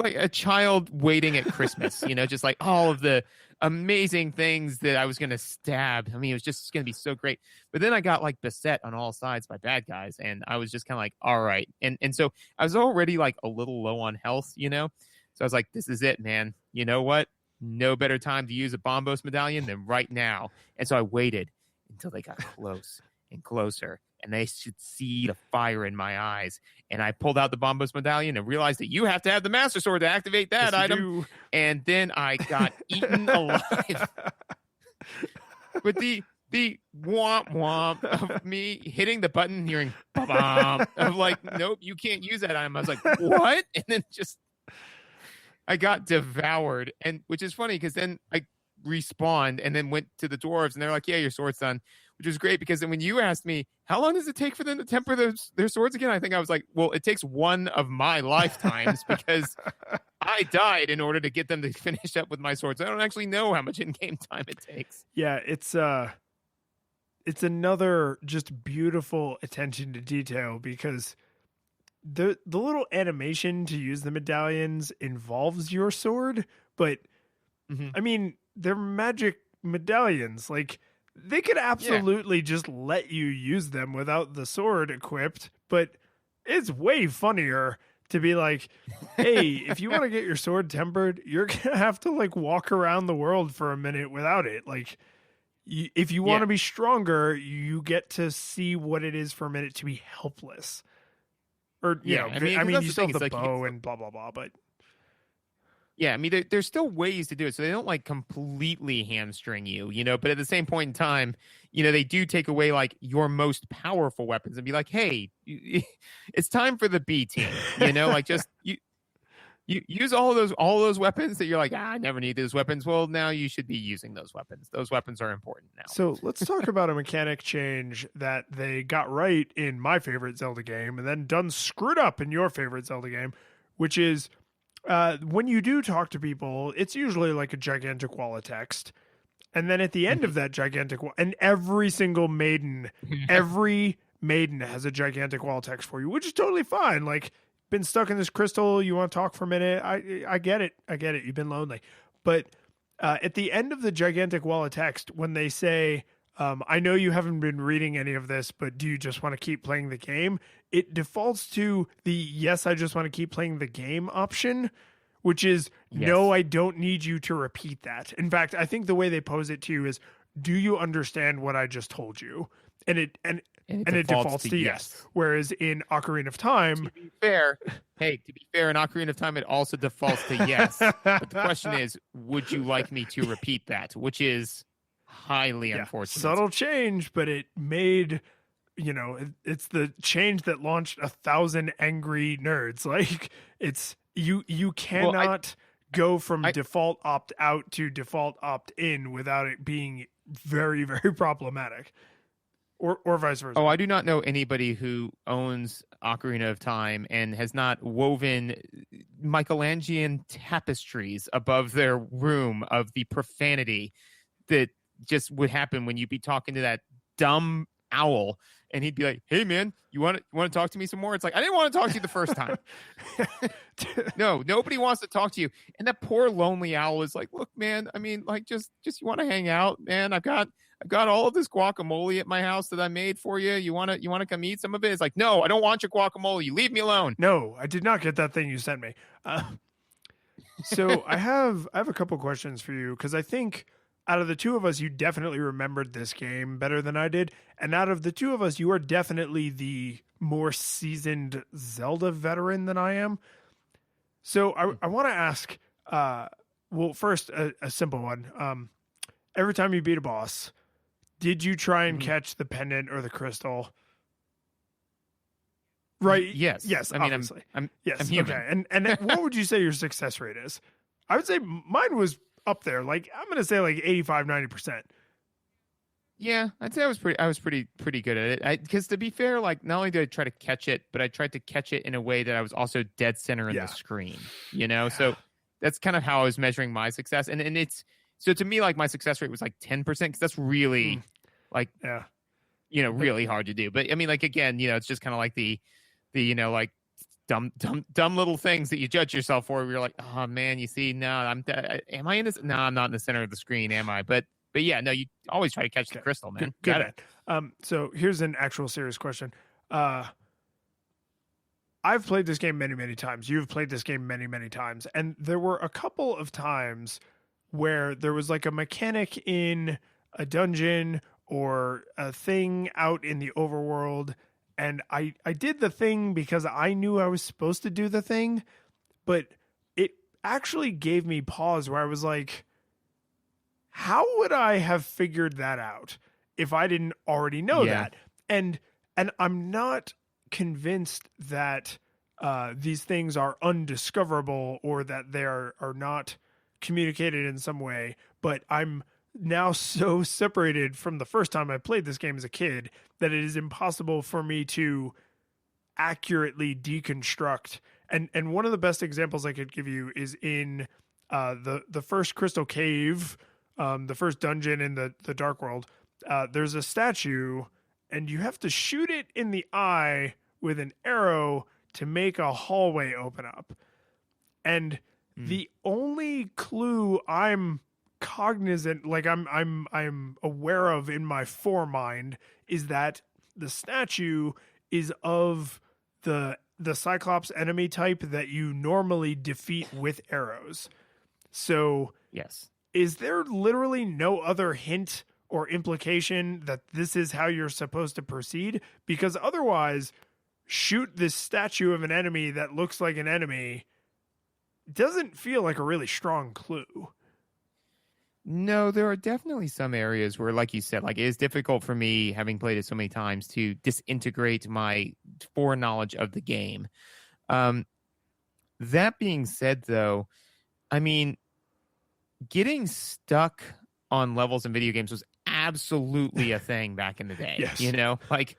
a child waiting at Christmas, just like all of the amazing things that I was going to stab. I mean, it was just going to be so great. But then I got like beset on all sides by bad guys, and I was just kind of like, all right. And so I was already like a little low on health, So I was like, this is it, man. You know what? No better time to use a Bombos medallion than right now. And so I waited until they got close and closer, and they should see the fire in my eyes. And I pulled out the Bombos medallion and realized that you have to have the Master Sword to activate that item. And then I got eaten alive. With the womp womp of me hitting the button and hearing ba-bam. I'm like, nope, you can't use that item. I was like, what? And then I got devoured. And which is funny because then I respawned and then went to the dwarves and they're like, yeah, your sword's done. which was great because then when you asked me, how long does it take for them to temper their swords again? I think I was like, well, it takes one of my lifetimes because I died in order to get them to finish up with my swords. I don't actually know how much in-game time it takes. Yeah, it's another just beautiful attention to detail because the little animation to use the medallions involves your sword, but I mean, they're magic medallions. Like, they could absolutely just let you use them without the sword equipped, but it's way funnier to be like, hey, if you want to get your sword tempered, you're going to have to like walk around the world for a minute without it. Like, if you want to be stronger, you get to see what it is for a minute to be helpless. Or, you know, I mean you still have the bow and blah, blah, blah, but. Yeah, I mean, there's still ways to do it. So they don't like completely hamstring you, you know, but at the same point in time, you know, they do take away like your most powerful weapons and be like, hey, it's time for the B team, you know, like just you use all those weapons that you're like, I never need those weapons. Well, now you should be using those weapons. Those weapons are important now. So let's talk about a mechanic change that they got right in my favorite Zelda game and then done screwed up in your favorite Zelda game, which is when you do talk to people, it's usually like a gigantic wall of text. And then at the end of that gigantic wall, and every maiden has a gigantic wall of text for you, which is totally fine. Like, been stuck in this crystal, you want to talk for a minute. I get it. You've been lonely. But at the end of the gigantic wall of text, when they say, I know you haven't been reading any of this, but do you just want to keep playing the game? It defaults to the yes, I just want to keep playing the game option, which is no, I don't need you to repeat that. In fact, I think the way they pose it to you is, do you understand what I just told you? And it defaults to yes. Whereas in Ocarina of Time, to be fair, in Ocarina of Time, it also defaults to yes. But the question is, would you like me to repeat that? Which is highly unfortunate. Subtle change, but it made, you know, it's the change that launched 1,000 angry nerds. Like, it's you cannot go from default opt out to default opt in without it being very, very problematic. Or vice versa. Oh, I do not know anybody who owns Ocarina of Time and has not woven Michelangelan tapestries above their room of the profanity that just would happen when you'd be talking to that dumb owl and he'd be like, hey man, you want to talk to me some more? It's like, I didn't want to talk to you the first time. No, nobody wants to talk to you. And that poor lonely owl is like, look, man, I mean, like, just you want to hang out, man. I've got all of this guacamole at my house that I made for you. You want to come eat some of it? It's like, no, I don't want your guacamole. You leave me alone. No, I did not get that thing you sent me. So I have a couple questions for you, because I think out of the two of us, you definitely remembered this game better than I did. And out of the two of us, you are definitely the more seasoned Zelda veteran than I am. So I want to ask, well, first, a simple one. Every time you beat a boss, did you try and catch the pendant or the crystal? Right? Yes. I mean, obviously. I'm human. Okay. And what would you say your success rate is? I would say mine was up there. Like, I'm going to say like 85, 90%. Yeah, I'd say I was pretty good at it. Because to be fair, like, not only did I try to catch it, but I tried to catch it in a way that I was also dead center in the screen, you know? So that's kind of how I was measuring my success. And it's, so to me, like, my success rate was like 10%, because that's really you know, really hard to do. But I mean, like, again, you know, it's just kind of like the, you know, like, dumb little things that you judge yourself for. Where you're like, oh man, you see, no, am I in this? No, I'm not in the center of the screen, am I? But yeah, no, you always try to catch the crystal, man. Good. So here's an actual serious question. I've played this game many, many times. You've played this game many, many times. And there were a couple of times where there was like a mechanic in a dungeon or a thing out in the overworld, and I did the thing because I knew I was supposed to do the thing, but it actually gave me pause where I was like, how would I have figured that out if I didn't already know that? And I'm not convinced that these things are undiscoverable or that they are not communicated in some way, but I'm now so separated from the first time I played this game as a kid that it is impossible for me to accurately deconstruct. And one of the best examples I could give you is in the first Crystal Cave, the first dungeon in the Dark World. There's a statue, and you have to shoot it in the eye with an arrow to make a hallway open up. And the only clue I'm cognizant, like I'm aware of in my foremind, is that the statue is of the Cyclops enemy type that you normally defeat with arrows. So Yes. is there literally no other hint or implication that this is how you're supposed to proceed? Because otherwise, shoot this statue of an enemy that looks like an enemy doesn't feel like a really strong clue. No, there are definitely some areas where, like you said, like it is difficult for me, having played it so many times, to disintegrate my foreknowledge of the game. That being said, though, I mean, getting stuck on levels in video games was absolutely a thing back in the day. Yes. You know, like,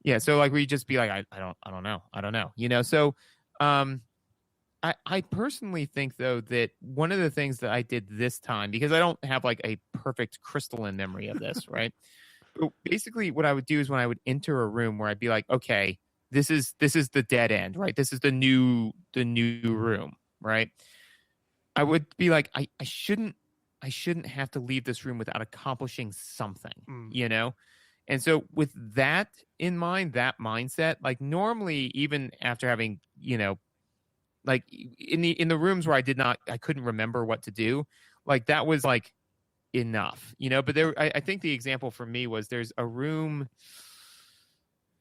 yeah. So like, we just be like, I don't know. You know, so I personally think, though, that one of the things that I did this time, because I don't have like a perfect crystalline memory of this, right? But basically, what I would do is when I would enter a room where I'd be like, okay, this is the dead end, right? This is the new room, right? I would be like, I shouldn't have to leave this room without accomplishing something, you know? And so with that in mind, that mindset, like normally, even after having, you know, like in the rooms where I couldn't remember what to do, like that was like enough, you know. But I think the example for me was there's a room,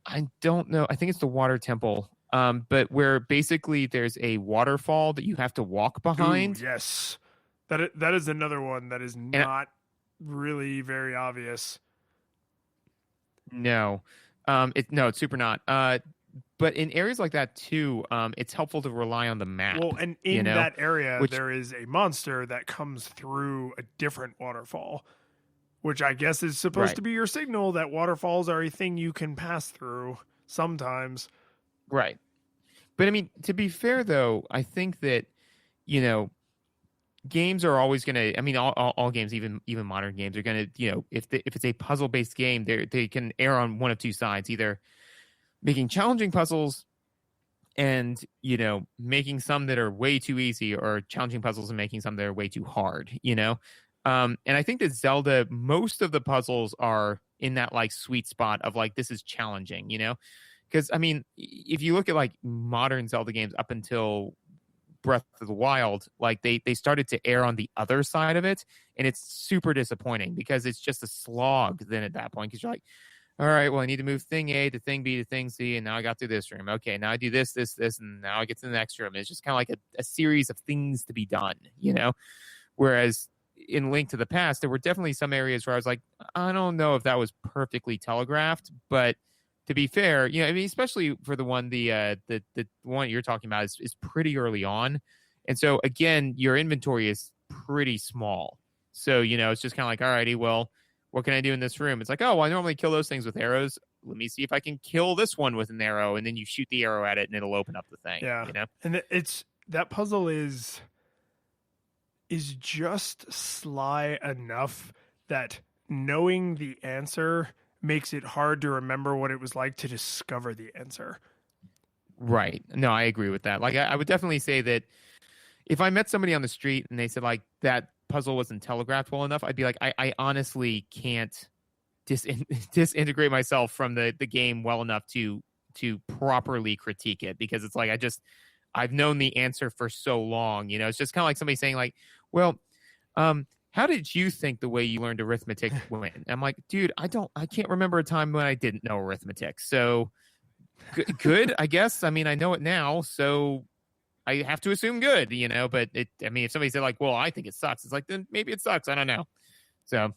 I don't know, I think it's the water temple, but where basically there's a waterfall that you have to walk behind. Ooh, yes, that is another one that is not really very obvious. No, it's super not. But in areas like that too, it's helpful to rely on the map. Well, and in that area, which, there is a monster that comes through a different waterfall, which I guess is supposed to be your signal that waterfalls are a thing you can pass through sometimes. Right. But I mean, to be fair, though, I think that, you know, games are always going to, I mean, all games, even modern games, are going to, you know, if it's a puzzle-based game, they can err on one of two sides, either making challenging puzzles and, you know, making some that are way too easy, or challenging puzzles and making some that are way too hard, you know? And I think that Zelda, most of the puzzles are in that like sweet spot of like, this is challenging, you know? Because I mean, if you look at like modern Zelda games up until Breath of the Wild, like they started to err on the other side of it, and it's super disappointing because it's just a slog then at that point, because you're like, all right, well, I need to move thing A to thing B to thing C, and now I got through this room. Okay, now I do this, and now I get to the next room. It's just kind of like a series of things to be done, you know? Whereas in Link to the Past, there were definitely some areas where I was like, I don't know if that was perfectly telegraphed, but to be fair, you know, I mean, especially for the one the one you're talking about is pretty early on, and so again, your inventory is pretty small. So you know, it's just kind of like, all righty, well, what can I do in this room? It's like, oh, well, I normally kill those things with arrows. Let me see if I can kill this one with an arrow, and then you shoot the arrow at it, and it'll open up the thing. Yeah, you know, and it's that puzzle is just sly enough that knowing the answer makes it hard to remember what it was like to discover the answer. Right. No, I agree with that. Like, I would definitely say that if I met somebody on the street and they said like that puzzle wasn't telegraphed well enough, I'd be like, I honestly can't disintegrate myself from the game well enough to properly critique it, because it's like I've known the answer for so long. You know, it's just kind of like somebody saying like, well, how did you think the way you learned arithmetic went? I'm like, dude, I can't remember a time when I didn't know arithmetic. So good, I guess. I mean, I know it now, so I have to assume good, you know, but I mean, if somebody said like, well, I think it sucks, it's like, then maybe it sucks. I don't know. So,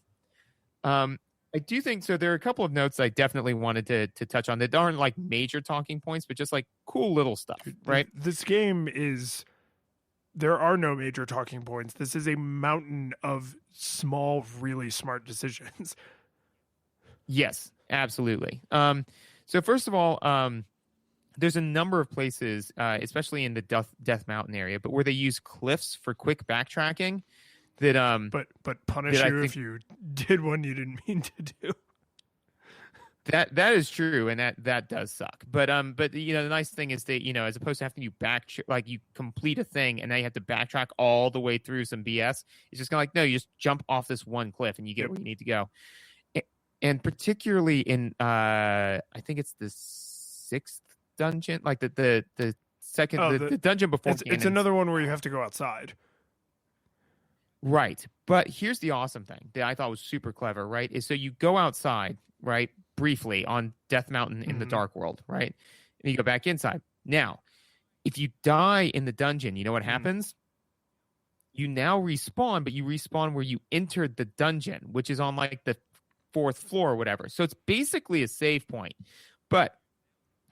I do think so. There are a couple of notes I definitely wanted to touch on that aren't like major talking points, but just like cool little stuff, right? This game is there are no major talking points. This is a mountain of small, really smart decisions. Yes, absolutely. So first of all, there's a number of places, especially in the Death Mountain area, but where they use cliffs for quick backtracking. But punish you if you did one you didn't mean to do. That is true, and that does suck. But the nice thing is that as opposed to having you you complete a thing and now you have to backtrack all the way through some BS, it's just kind of like, no, you just jump off this one cliff and you get where you need to go. And particularly in I think it's the 6th dungeon, like the second the dungeon before it's another one where you have to go outside. Right. But here's the awesome thing that I thought was super clever, right? Is so you go outside, right, briefly on Death Mountain in the Dark World, right? And you go back inside. Now, if you die in the dungeon, you know what happens? You now respawn, but you respawn where you entered the dungeon, which is on like the 4th floor or whatever. So it's basically a save point. But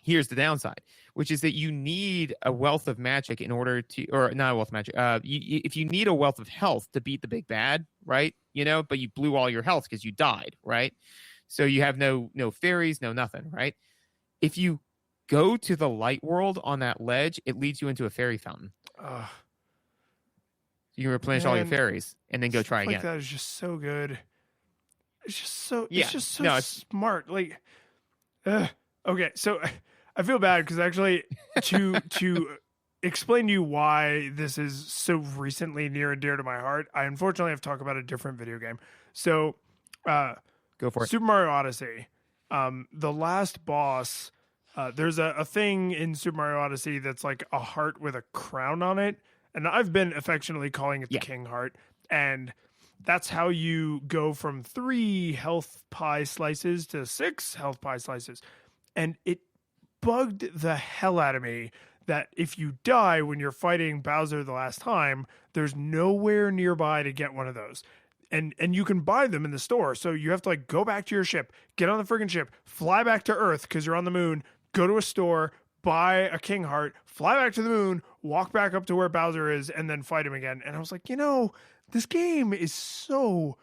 here's the downside, which is that you need a wealth of magic in order to, or not a wealth of magic. If you need a wealth of health to beat the big bad, right? But you blew all your health because you died, right? So you have no fairies, no nothing, right? If you go to the light world on that ledge, it leads you into a fairy fountain. You can replenish all your fairies and then go try again. That is just so good. It's just so smart. Like, okay, so I feel bad because actually to explain to you why this is so recently near and dear to my heart, I unfortunately have to talk about a different video game. So, go for it. Super Mario Odyssey. The last boss, there's a thing in Super Mario Odyssey that's like a heart with a crown on it, and I've been affectionately calling it the King Heart, and that's how you go from 3 health pie slices to 6 health pie slices. And it bugged the hell out of me that if you die when you're fighting Bowser the last time, there's nowhere nearby to get one of those. And you can buy them in the store. So you have to like go back to your ship, get on the friggin' ship, fly back to Earth because you're on the moon, go to a store, buy a King Heart, fly back to the moon, walk back up to where Bowser is, and then fight him again. And I was like, this game is so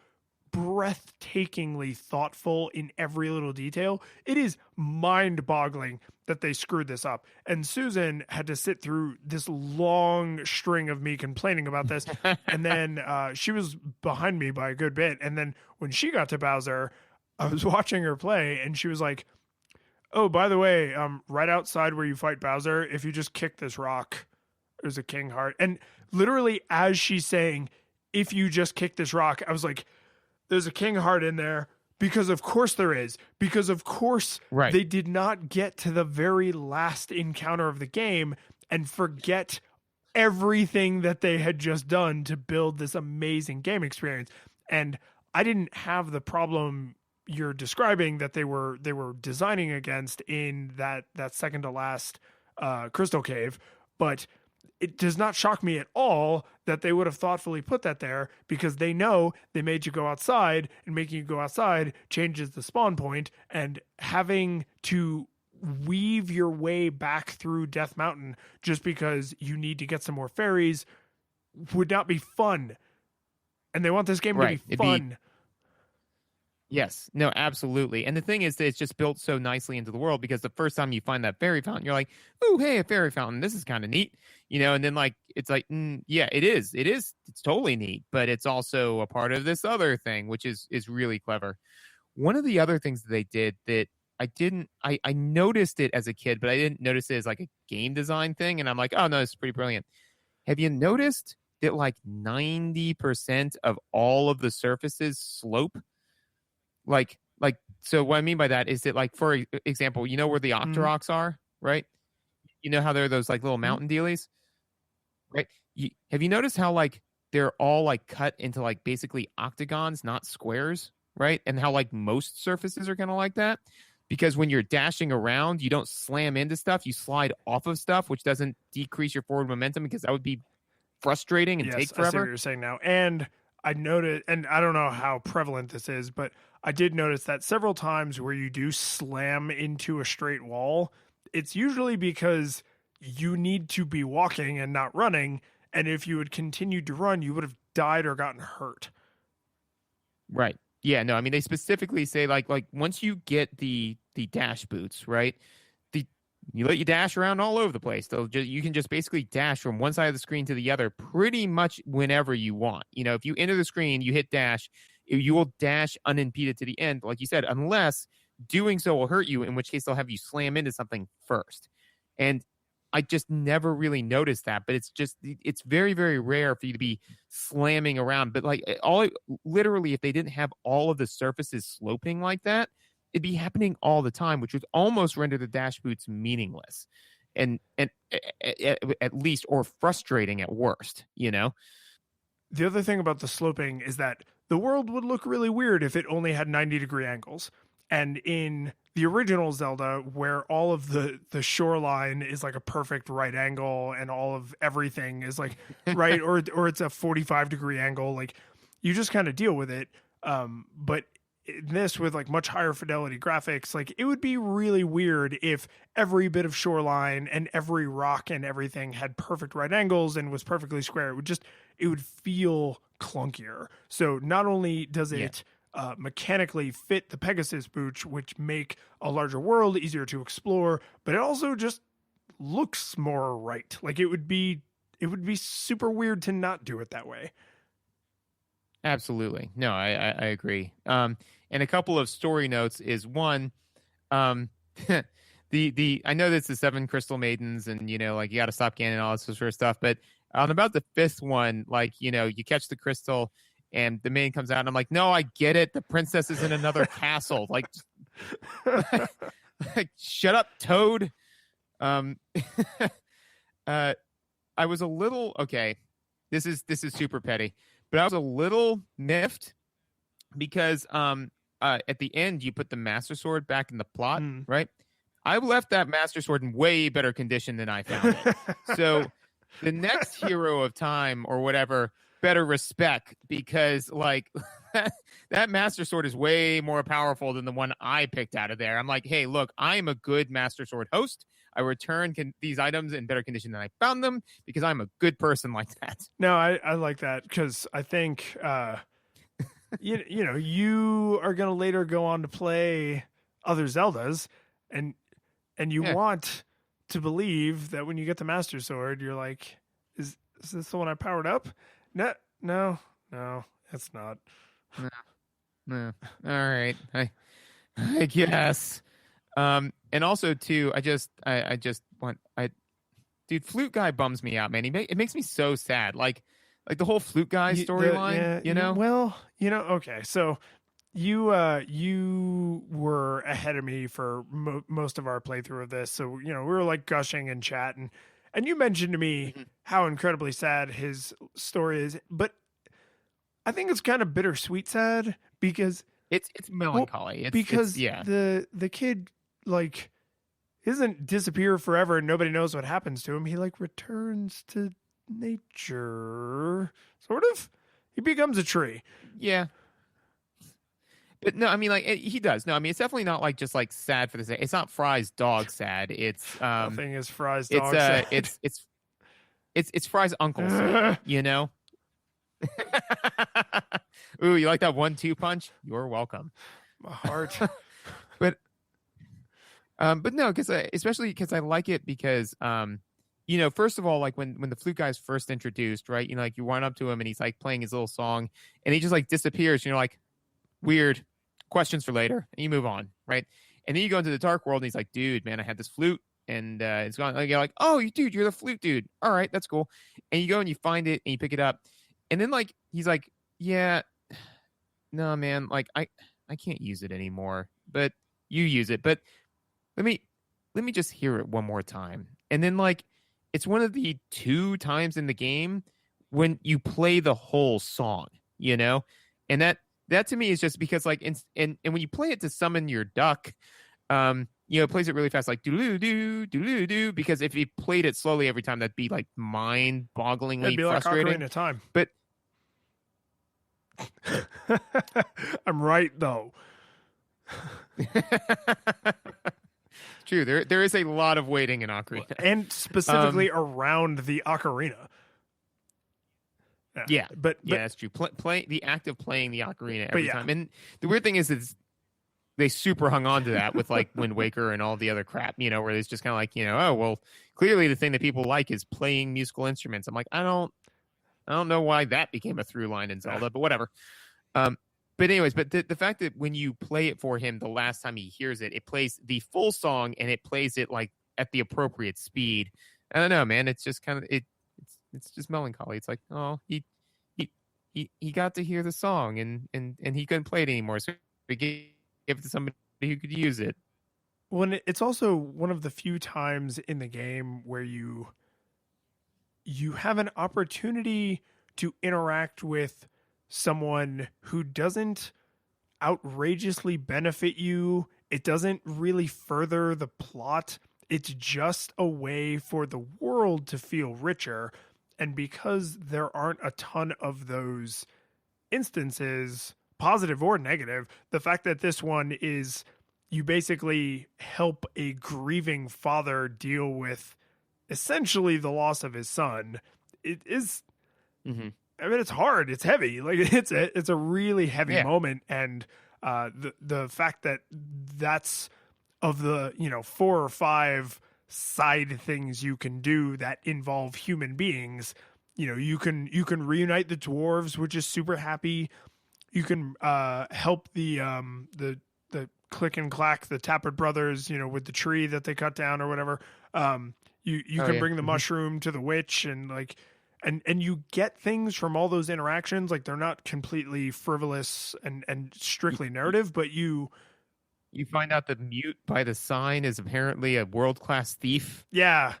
breathtakingly thoughtful in every little detail. It is mind-boggling that they screwed this up. And Susan had to sit through this long string of me complaining about this. And then she was behind me by a good bit. And then when she got to Bowser, I was watching her play and she was like, oh, by the way, right outside where you fight Bowser, if you just kick this rock, there's a King Heart. And literally as she's saying, if you just kick this rock, I was like, there's a King Heart in there because of course there is. Because of course they did not get to the very last encounter of the game and forget everything that they had just done to build this amazing game experience. And I didn't have the problem you're describing that they were designing against in that second to last Crystal Cave, but it does not shock me at all that they would have thoughtfully put that there because they know they made you go outside, and making you go outside changes the spawn point, and having to weave your way back through Death Mountain just because you need to get some more fairies would not be fun. And they want this game to be fun. Yes, no, absolutely. And the thing is that it's just built so nicely into the world because the first time you find that fairy fountain, you're like, oh, hey, a fairy fountain. This is kind of neat. And then it's like, yeah, it is. It's totally neat, but it's also a part of this other thing, which is really clever. One of the other things that they did that I noticed it as a kid, but I didn't notice it as like a game design thing. And I'm like, oh no, it's pretty brilliant. Have you noticed that like 90% of all of the surfaces slope? Like, so what I mean by that is that, like, for example, where the Octoroks are, right? You know how they're those like little mountain dealies, right? Have you noticed how like they're all like cut into like basically octagons, not squares, right? And how like most surfaces are kind of like that because when you're dashing around, you don't slam into stuff, you slide off of stuff, which doesn't decrease your forward momentum because that would be frustrating and take forever. I see what you're saying now. And I noted, and I don't know how prevalent this is, but I did notice that several times where you do slam into a straight wall, it's usually because you need to be walking and not running, And if you had continued to run, you would have died or gotten hurt. Right. Yeah, no, I mean they specifically say like once you get the dash boots, right? You let you dash around all over the place. You can just basically dash from one side of the screen to the other pretty much whenever you want. You know, if you enter the screen, you hit dash, you will dash unimpeded to the end, like you said, unless doing so will hurt you, in which case they'll have you slam into something first. And I just never really noticed that, but it's very, very rare for you to be slamming around. But like literally, if they didn't have all of the surfaces sloping like that, it'd be happening all the time, which would almost render the dash boots meaningless and at least, or frustrating at worst, you know? The other thing about the sloping is that the world would look really weird if it only had 90-degree angles. And in the original Zelda, where all of the shoreline is like a perfect right angle and all of everything is like right, or it's a 45-degree angle, like you just kind of deal with it. But in this, with like much higher fidelity graphics, like it would be really weird if every bit of shoreline and every rock and everything had perfect right angles and was perfectly square. It would feel clunkier. So not only does it mechanically fit the Pegasus boots, which make a larger world easier to explore, but it also just looks more right. Like it would be super weird to not do it that way. Absolutely. No, I agree. And a couple of story notes is one, the I know that's the 7 crystal maidens and, you know, like you got to stop Ganon and all this sort of stuff. But on about the 5th one, like, you know, you catch the crystal and the maiden comes out and I'm like, no, I get it. The princess is in another castle. Like, like, shut up, Toad. I was a little, okay, this is super petty, but I was a little miffed because at the end you put the Master Sword back in the plot, right? I left that Master Sword in way better condition than I found it. So the next Hero of Time or whatever, better respect, because like that Master Sword is way more powerful than the one I picked out of there. I'm like, hey, look, I am a good Master Sword host. I return these items in better condition than I found them because I'm a good person like that. No, I like that because I think you know, you are going to later go on to play other Zeldas, and you want to believe that when you get the Master Sword, you're like, is this the one I powered up? No, it's not. No. All right. I guess. And also too, I just want, dude, Flute Guy bums me out, man. It makes me so sad. Like the whole Flute Guy storyline, you know? Well, you know, okay. So you were ahead of me for most of our playthrough of this. So, you know, we were like gushing in chat and you mentioned to me how incredibly sad his story is, but I think it's kind of bittersweet sad because it's melancholy. The kid like doesn't disappear forever and nobody knows what happens to him. He like returns to nature, sort of. He becomes a tree. Yeah. But no, I mean, like he does. No, I mean, it's definitely not like just like sad for the sake. It's not Fry's dog sad. It's nothing is Fry's dog sad. It's Fry's uncle sad, you know. Ooh, you like that 1-2 punch? You're welcome. My heart. But no, especially because I like it because you know, first of all, like when the Flute Guy's first introduced, right? You know, like you run up to him and he's like playing his little song and he just like disappears. And you're like, weird. Questions for later. And you move on, right? And then you go into the Dark World and he's like, dude, man, I had this flute and it's gone. Like, you're like, oh, dude, you're the flute dude. All right, that's cool. And you go and you find it and you pick it up. And then like he's like, yeah, no, man, like I can't use it anymore. But you use it. But let me just hear it one more time. And then like it's one of the 2 times in the game when you play the whole song, you know? And that to me is just because like and when you play it to summon your duck, you know, it plays it really fast, like do because if you played it slowly every time, that'd be like mind-bogglingly frustrating. Like Ocarina of Time. But I'm right though. True, there is a lot of waiting in Ocarina, and specifically around the Ocarina. Yeah, but that's true. Play the act of playing the ocarina every yeah. time. And the weird thing is they super hung on to that with like Wind Waker and all the other crap, where it's just kind of like, oh well, clearly the thing that people like is playing musical instruments. I'm like, I don't know why that became a through line in Zelda, but whatever. But anyways, but the fact that when you play it for him the last time he hears it, it plays the full song and it plays it like at the appropriate speed. I don't know, man. It's just kind of it's just melancholy. It's like, oh, he got to hear the song and he couldn't play it anymore, so he gave it to somebody who could use it. When it's also one of the few times in the game where you have an opportunity to interact with someone who doesn't outrageously benefit you. It doesn't really further the plot. It's just a way for the world to feel richer. And because there aren't a ton of those instances, positive or negative, the fact that this one is you basically help a grieving father deal with essentially the loss of his son, it is I mean, it's hard. It's heavy. Like it's a really heavy moment, and the fact that that's of the 4 or 5 side things you can do that involve human beings. You can reunite the dwarves, which is super happy. You can help the Click and Clack, the Tappert brothers, with the tree that they cut down or whatever. You can bring the mushroom to the witch and like. And you get things from all those interactions. Like they're not completely frivolous and strictly narrative, but you find out that Mute by the sign is apparently a world-class thief. Yeah.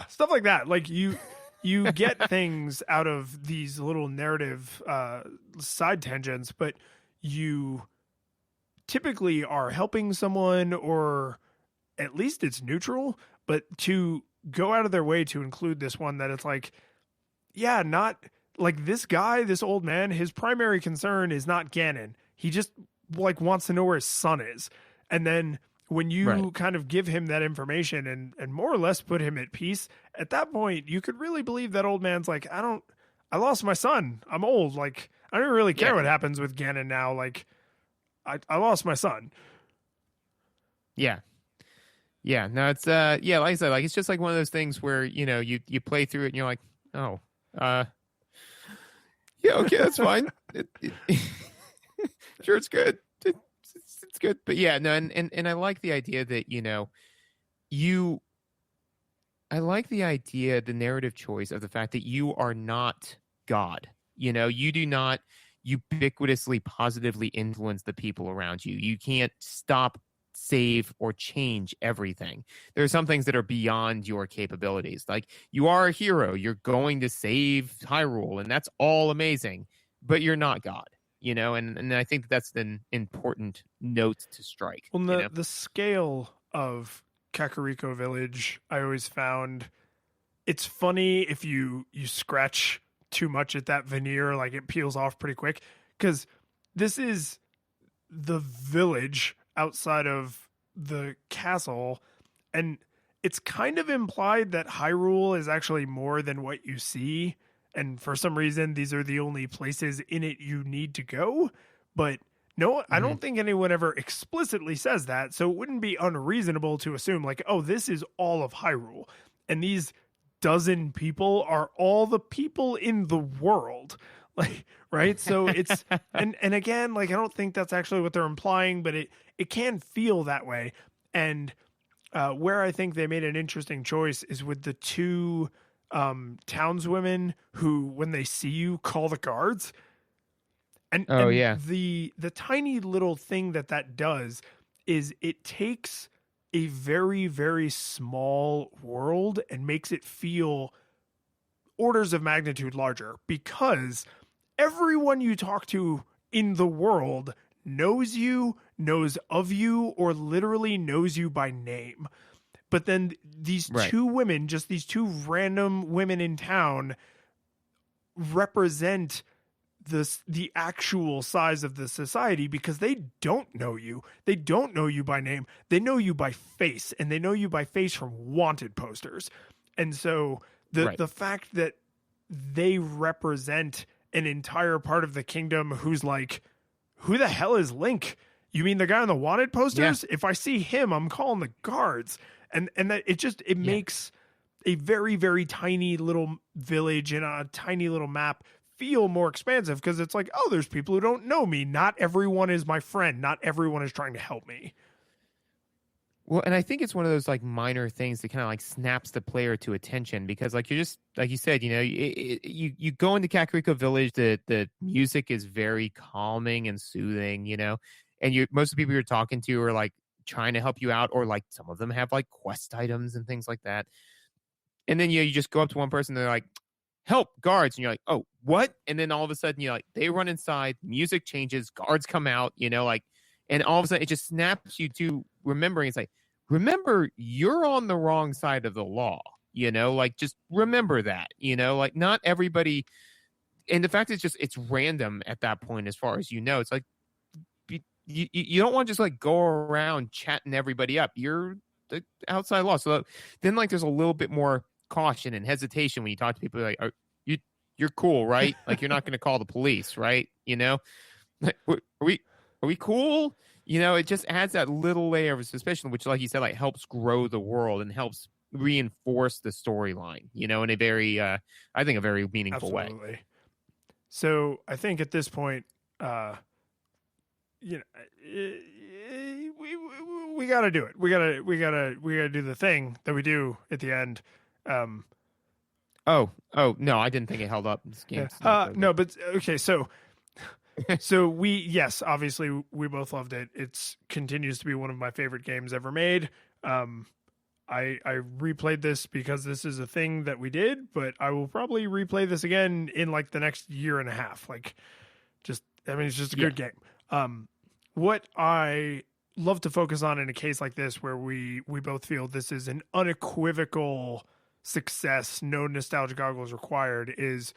Stuff like that. Like you get things out of these little narrative side tangents, but you typically are helping someone, or at least it's neutral, but to go out of their way to include this one that it's like, yeah, not like this guy, this old man, his primary concern is not Ganon. He just like wants to know where his son is. And then when you kind of give him that information and more or less put him at peace, at that point, you could really believe that old man's like, I lost my son. I'm old. Like, I don't really care what happens with Ganon now. Like, I lost my son. Yeah. Yeah. No, it's, like I said, like, it's just like one of those things where, you play through it and you're like, oh, yeah, okay, that's fine. Sure, it's good. It's good, but yeah, no, and I like the idea that I like the idea, the narrative choice of the fact that you are not God. You do not ubiquitously positively influence the people around you. You can't stop, save, or change everything. There are some things that are beyond your capabilities. Like, you are a hero, you're going to save Hyrule, and that's all amazing, but you're not God, and I think that's an important note to strike. Well, the scale of Kakariko Village, I always found it's funny if you scratch too much at that veneer, like it peels off pretty quick, because this is the village outside of the castle, and it's kind of implied that Hyrule is actually more than what you see, and for some reason these are the only places in it you need to go. But no, I don't think anyone ever explicitly says that, so it wouldn't be unreasonable to assume like, oh, this is all of Hyrule, and these dozen people are all the people in the world. Like, right? So it's and again, like, I don't think that's actually what they're implying, but it can feel that way. And where I think they made an interesting choice is with the 2 townswomen who, when they see you, call the guards. And the tiny little thing that does is it takes a very, very small world and makes it feel orders of magnitude larger, because everyone you talk to in the world knows you, knows of you, or literally knows you by name. But then these 2 women, just these 2 random women in town, represent the actual size of the society, because they don't know you. They don't know you by name. They know you by face, and they know you by face from wanted posters. And so the fact that they represent an entire part of the kingdom who's like, who the hell is Link? You mean the guy on the wanted posters? If I see him, I'm calling the guards. And that it makes a very, very tiny little village in a tiny little map feel more expansive, because it's like, oh, there's people who don't know me. Not everyone is my friend. Not everyone is trying to help me. Well, and I think it's one of those like minor things that kind of like snaps the player to attention, because like you're just like you said, you go into Kakariko Village, the music is very calming and soothing, and most of the people you're talking to are like trying to help you out, or like some of them have like quest items and things like that. And then you just go up to one person, they're like, "Help, guards!" and you're like, "Oh, what?" And then all of a sudden, they run inside, music changes, guards come out, and all of a sudden it just snaps you to remembering. It's like, remember, you're on the wrong side of the law, like just remember that, like not everybody. And the fact is just, it's random at that point, as far as it's like, you don't want to just like go around chatting everybody up. You're the outside law. So then like there's a little bit more caution and hesitation when you talk to people like, you're cool, right? Like you're not going to call the police, right? Like, are we cool? It just adds that little layer of suspicion, which, like you said, like helps grow the world and helps reinforce the storyline, in a very, I think, a very meaningful Absolutely. way. So I think at this point, we got to do it. We gotta do the thing that we do at the end. Oh no, I didn't think it held up. This game. No, but okay, so obviously we both loved it. It continues to be one of my favorite games ever made. I replayed this because this is a thing that we did, but I will probably replay this again in like the next year and a half. Like, it's just a good game. What I love to focus on in a case like this, where we both feel this is an unequivocal success, no nostalgia goggles required, is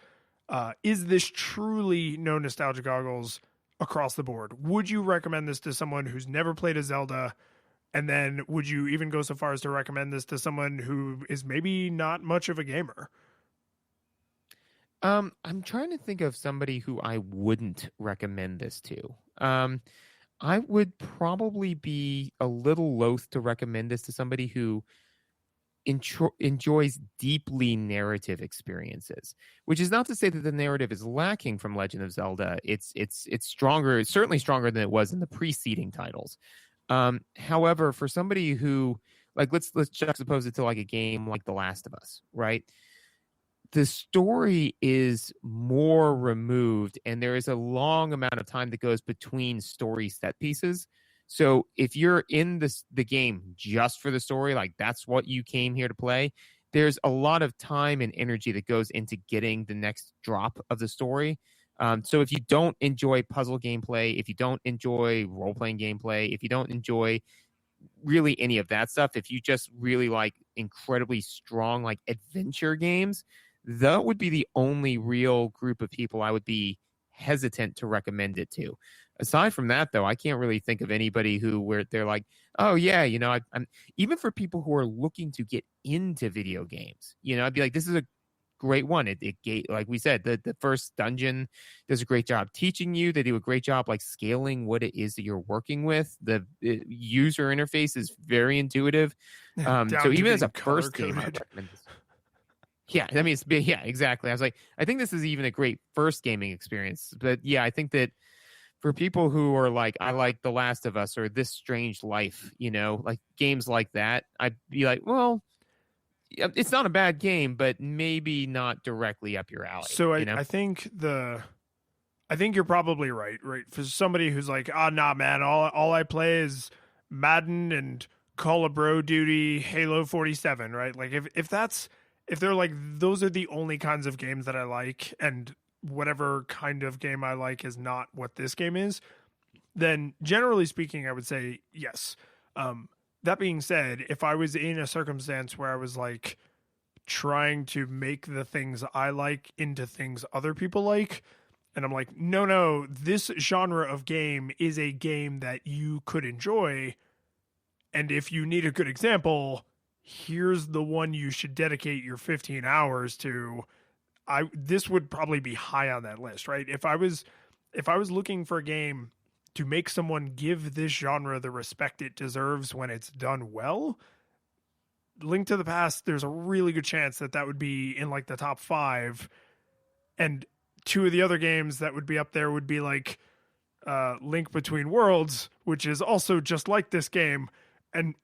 this truly no nostalgia goggles across the board? Would you recommend this to someone who's never played a Zelda? And then would you even go so far as to recommend this to someone who is maybe not much of a gamer? I'm trying to think of somebody who I wouldn't recommend this to. I would probably be a little loath to recommend this to somebody who enjoys deeply narrative experiences, which is not to say that the narrative is lacking from Legend of Zelda. It's stronger. It's certainly stronger than it was in the preceding titles. However, for somebody who, like, let's juxtapose it to like a game like The Last of Us, right? The story is more removed, and there is a long amount of time that goes between story set pieces. So if you're in the game just for the story, like that's what you came here to play, there's a lot of time and energy that goes into getting the next drop of the story. So if you don't enjoy puzzle gameplay, if you don't enjoy role-playing gameplay, if you don't enjoy really any of that stuff, if you just really like incredibly strong like adventure games, that would be the only real group of people I would be hesitant to recommend it to. Aside from that, though, I can't really think of anybody where they're like, oh yeah, I'm even for people who are looking to get into video games, I'd be like, this is a great one. It like we said, the first dungeon does a great job teaching you. They do a great job like scaling what it is that you're working with. The user interface is very intuitive. So even as a first game, I recommend this. Yeah, I mean, exactly. I was like, I think this is even a great first gaming experience. But yeah, I think that for people who are like, I like The Last of Us or This Strange Life, like games like that, I'd be like, well, it's not a bad game, but maybe not directly up your alley. So I think you're probably right. Right, for somebody who's like, nah, man, all I play is Madden and Call of Bro Duty, Halo 47, right? Like if they're like, those are the only kinds of games that I like, and whatever kind of game I like is not what this game is, then generally speaking, I would say yes. That being said, if I was in a circumstance where I was like trying to make the things I like into things other people like, and I'm like, no, this genre of game is a game that you could enjoy, and if you need a good example, here's the one you should dedicate your 15 hours to, this would probably be high on that list, right? If I was looking for a game to make someone give this genre the respect it deserves when it's done well, Link to the Past, there's a really good chance that would be in like the top 5. And two of the other games that would be up there would be like Link Between Worlds, which is also just like this game, and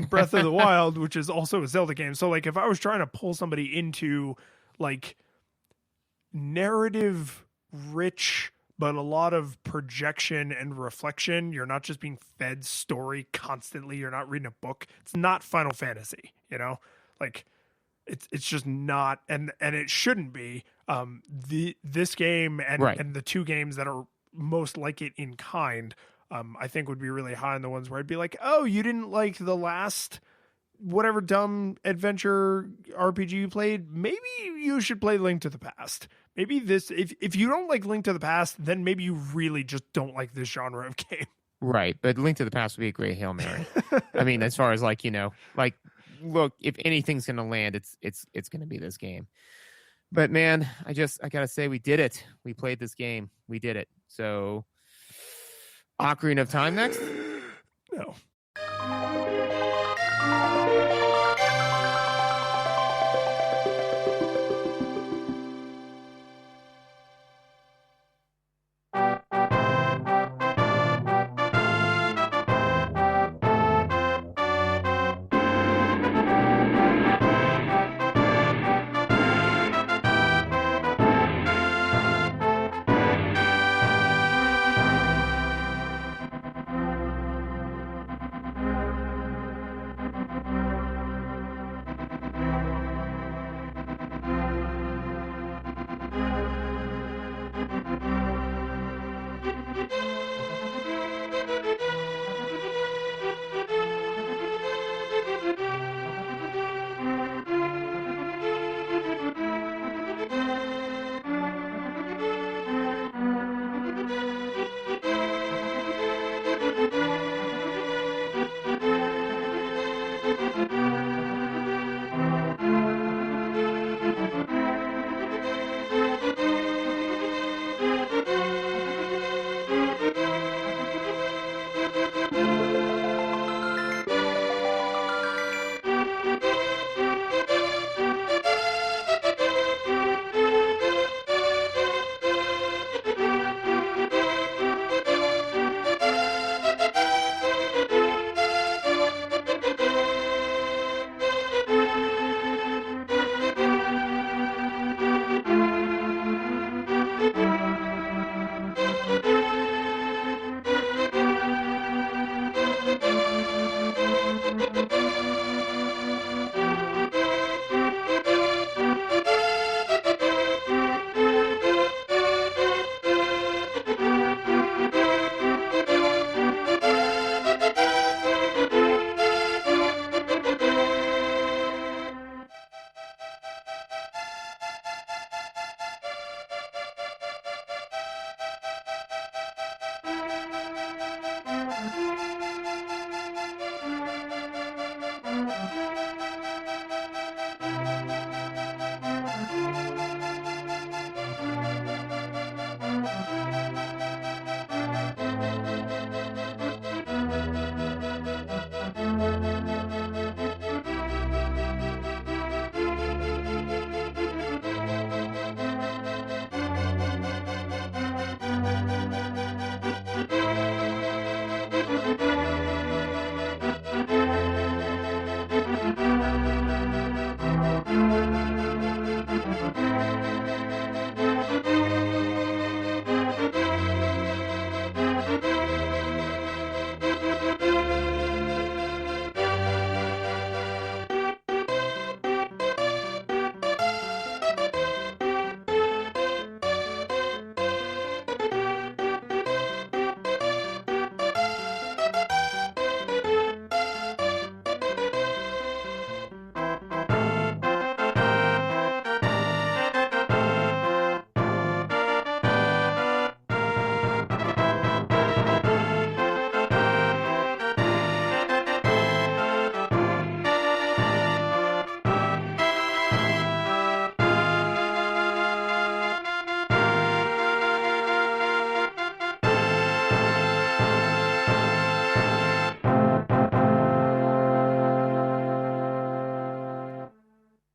Breath of the Wild, which is also a Zelda game. So like if I was trying to pull somebody into like narrative rich but a lot of projection and reflection, you're not just being fed story constantly, you're not reading a book. It's not Final Fantasy, you know? Like it's just not, and it shouldn't be. This game and the two games that are most like it in kind, I think would be really high on the ones where I'd be like, oh, you didn't like the last whatever dumb adventure RPG you played, maybe you should play Link to the Past. Maybe this, if you don't like Link to the Past, then maybe you really just don't like this genre of game. Right, but Link to the Past would be a great Hail Mary. I mean, as far as like, like, look, if anything's going to land, it's going to be this game. But man, I got to say, we did it. We played this game. We did it. So, Ocarina of Time next? No.